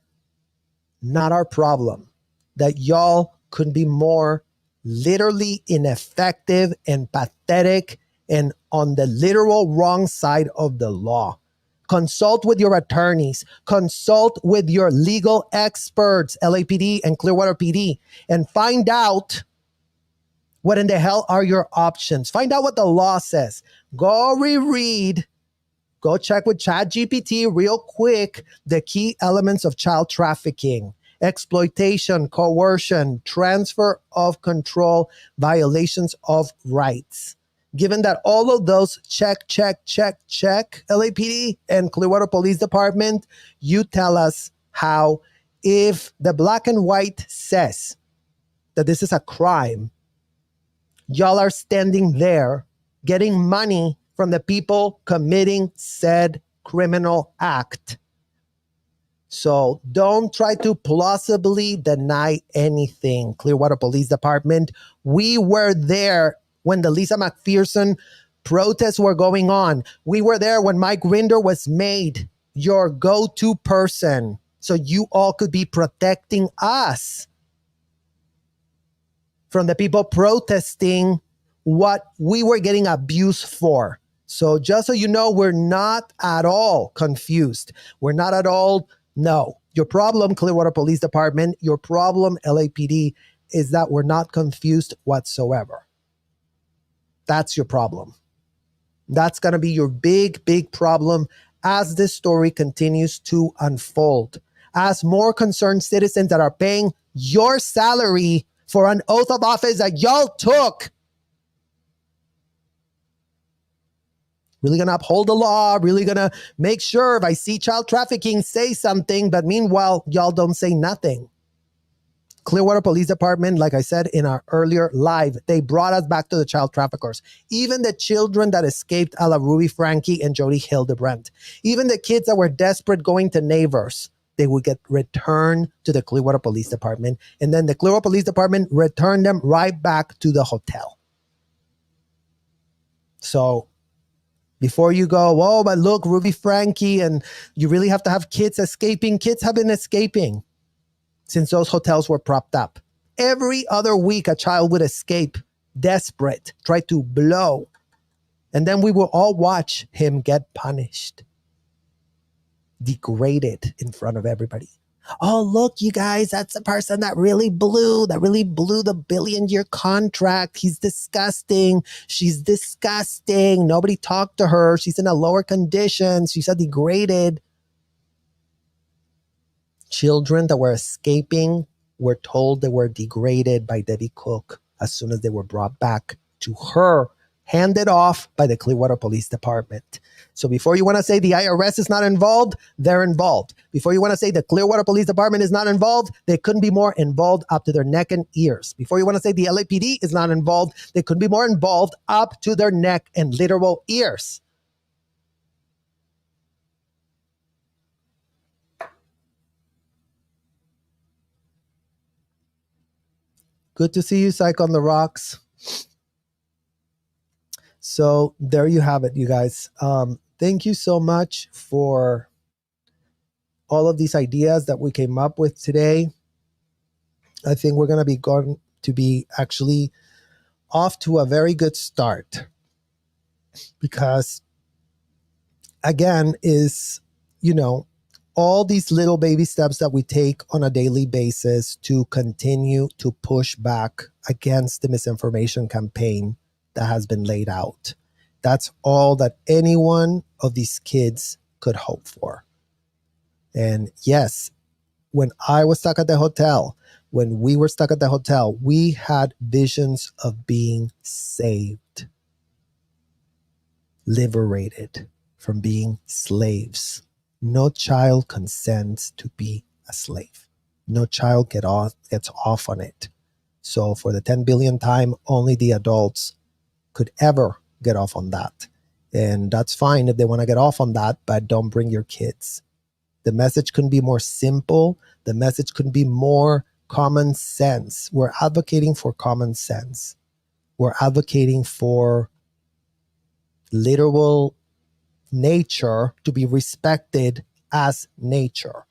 not our problem. That y'all could be more literally ineffective and pathetic and on the literal wrong side of the law. Consult with your attorneys. Consult with your legal experts, LAPD and Clearwater PD, and find out what in the hell are your options. Find out what the law says. Go reread. Go check with ChatGPT real quick the key elements of child trafficking, exploitation, coercion, transfer of control, violations of rights. Given that all of those check, LAPD and Clearwater Police Department, you tell us how If the black and white says that this is a crime, y'all are standing there getting money from the people committing said criminal act. So don't try to plausibly deny anything. Clearwater Police Department, we were there when the Lisa McPherson protests were going on. We were there when Mike Rinder was made your go-to person, so you all could be protecting us from the people protesting what we were getting abused for. So just so you know, we're not at all confused. We're not at all, no. Your problem, Clearwater Police Department, your problem, LAPD, is that we're not confused whatsoever. That's your problem. That's going to be your big, big problem as this story continues to unfold. As more concerned citizens that are paying your salary for an oath of office that y'all took really going to uphold the law, really going to make sure if I see child trafficking, say something, but meanwhile, y'all don't say nothing. Clearwater Police Department, like I said in our earlier live, they brought us back to the child traffickers. Even the children that escaped a la Ruby Frankie and Jody Hildebrandt. Even the kids that were desperate going to neighbors, they would get returned to the Clearwater Police Department. And then the Clearwater Police Department returned them right back to the hotel. So before you go, oh, but look, Ruby Frankie, and you really have to have kids escaping. Kids have been escaping since those hotels were propped up. Every other week, a child would escape, desperate, try to blow. And then we will all watch him get punished, degraded in front of everybody. Oh, look, you guys, that's the person that really blew the billion-year contract. He's disgusting. She's disgusting. Nobody talked to her. She's in a lower condition. She's a degraded. Children that were escaping were told they were degraded by Debbie Cook as soon as they were brought back to her, handed off by the Clearwater Police Department. So before you want to say the IRS is not involved, they're involved. Before you want to say the Clearwater Police Department is not involved, they couldn't be more involved up to their neck and ears. Before you want to say the LAPD is not involved, they couldn't be more involved up to their neck and literal ears. Good to see you, Psych on the Rocks. So there you have it, you guys. Thank you so much for all of these ideas that we came up with today. I think we're going to be actually off to a very good start because, again, is, all these little baby steps that we take on a daily basis to continue to push back against the misinformation campaign that has been laid out. That's all that any one of these kids could hope for. And yes, when I was stuck at the hotel, when we were stuck at the hotel, we had visions of being saved, liberated from being slaves. No child consents to be a slave. No child gets off on it. So for the 10 billion time, only the adults could ever get off on that. And that's fine if they want to get off on that, but don't bring your kids. The message couldn't be more simple. The message couldn't be more common sense. We're advocating for common sense. We're advocating for literal nature to be respected as nature.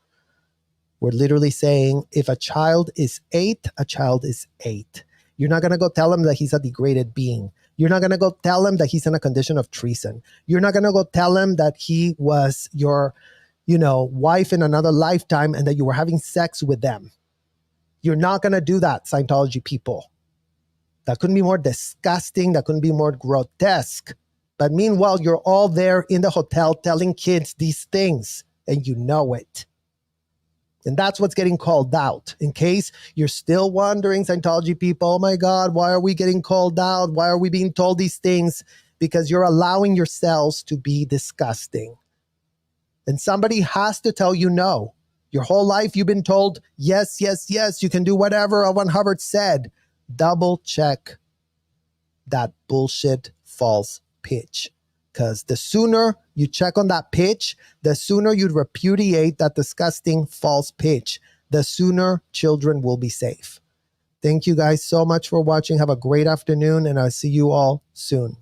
We're literally saying if a child is 8, a child is 8. You're not going to go tell him that he's a degraded being. You're not going to go tell him that he's in a condition of treason. You're not going to go tell him that he was your, wife in another lifetime and that you were having sex with them. You're not going to do that, Scientology people. That couldn't be more disgusting. That couldn't be more grotesque. But meanwhile, you're all there in the hotel telling kids these things, and you know it. And that's what's getting called out. In case you're still wondering, Scientology people, oh my God, why are we getting called out? Why are we being told these things? Because you're allowing yourselves to be disgusting. And somebody has to tell you no. Your whole life you've been told, yes, yes, yes, you can do whatever L. Ron Hubbard said. Double check that bullshit false pitch. Because the sooner you check on that pitch, the sooner you repudiate that disgusting false pitch, the sooner children will be safe. Thank you guys so much for watching. Have a great afternoon, and I'll see you all soon.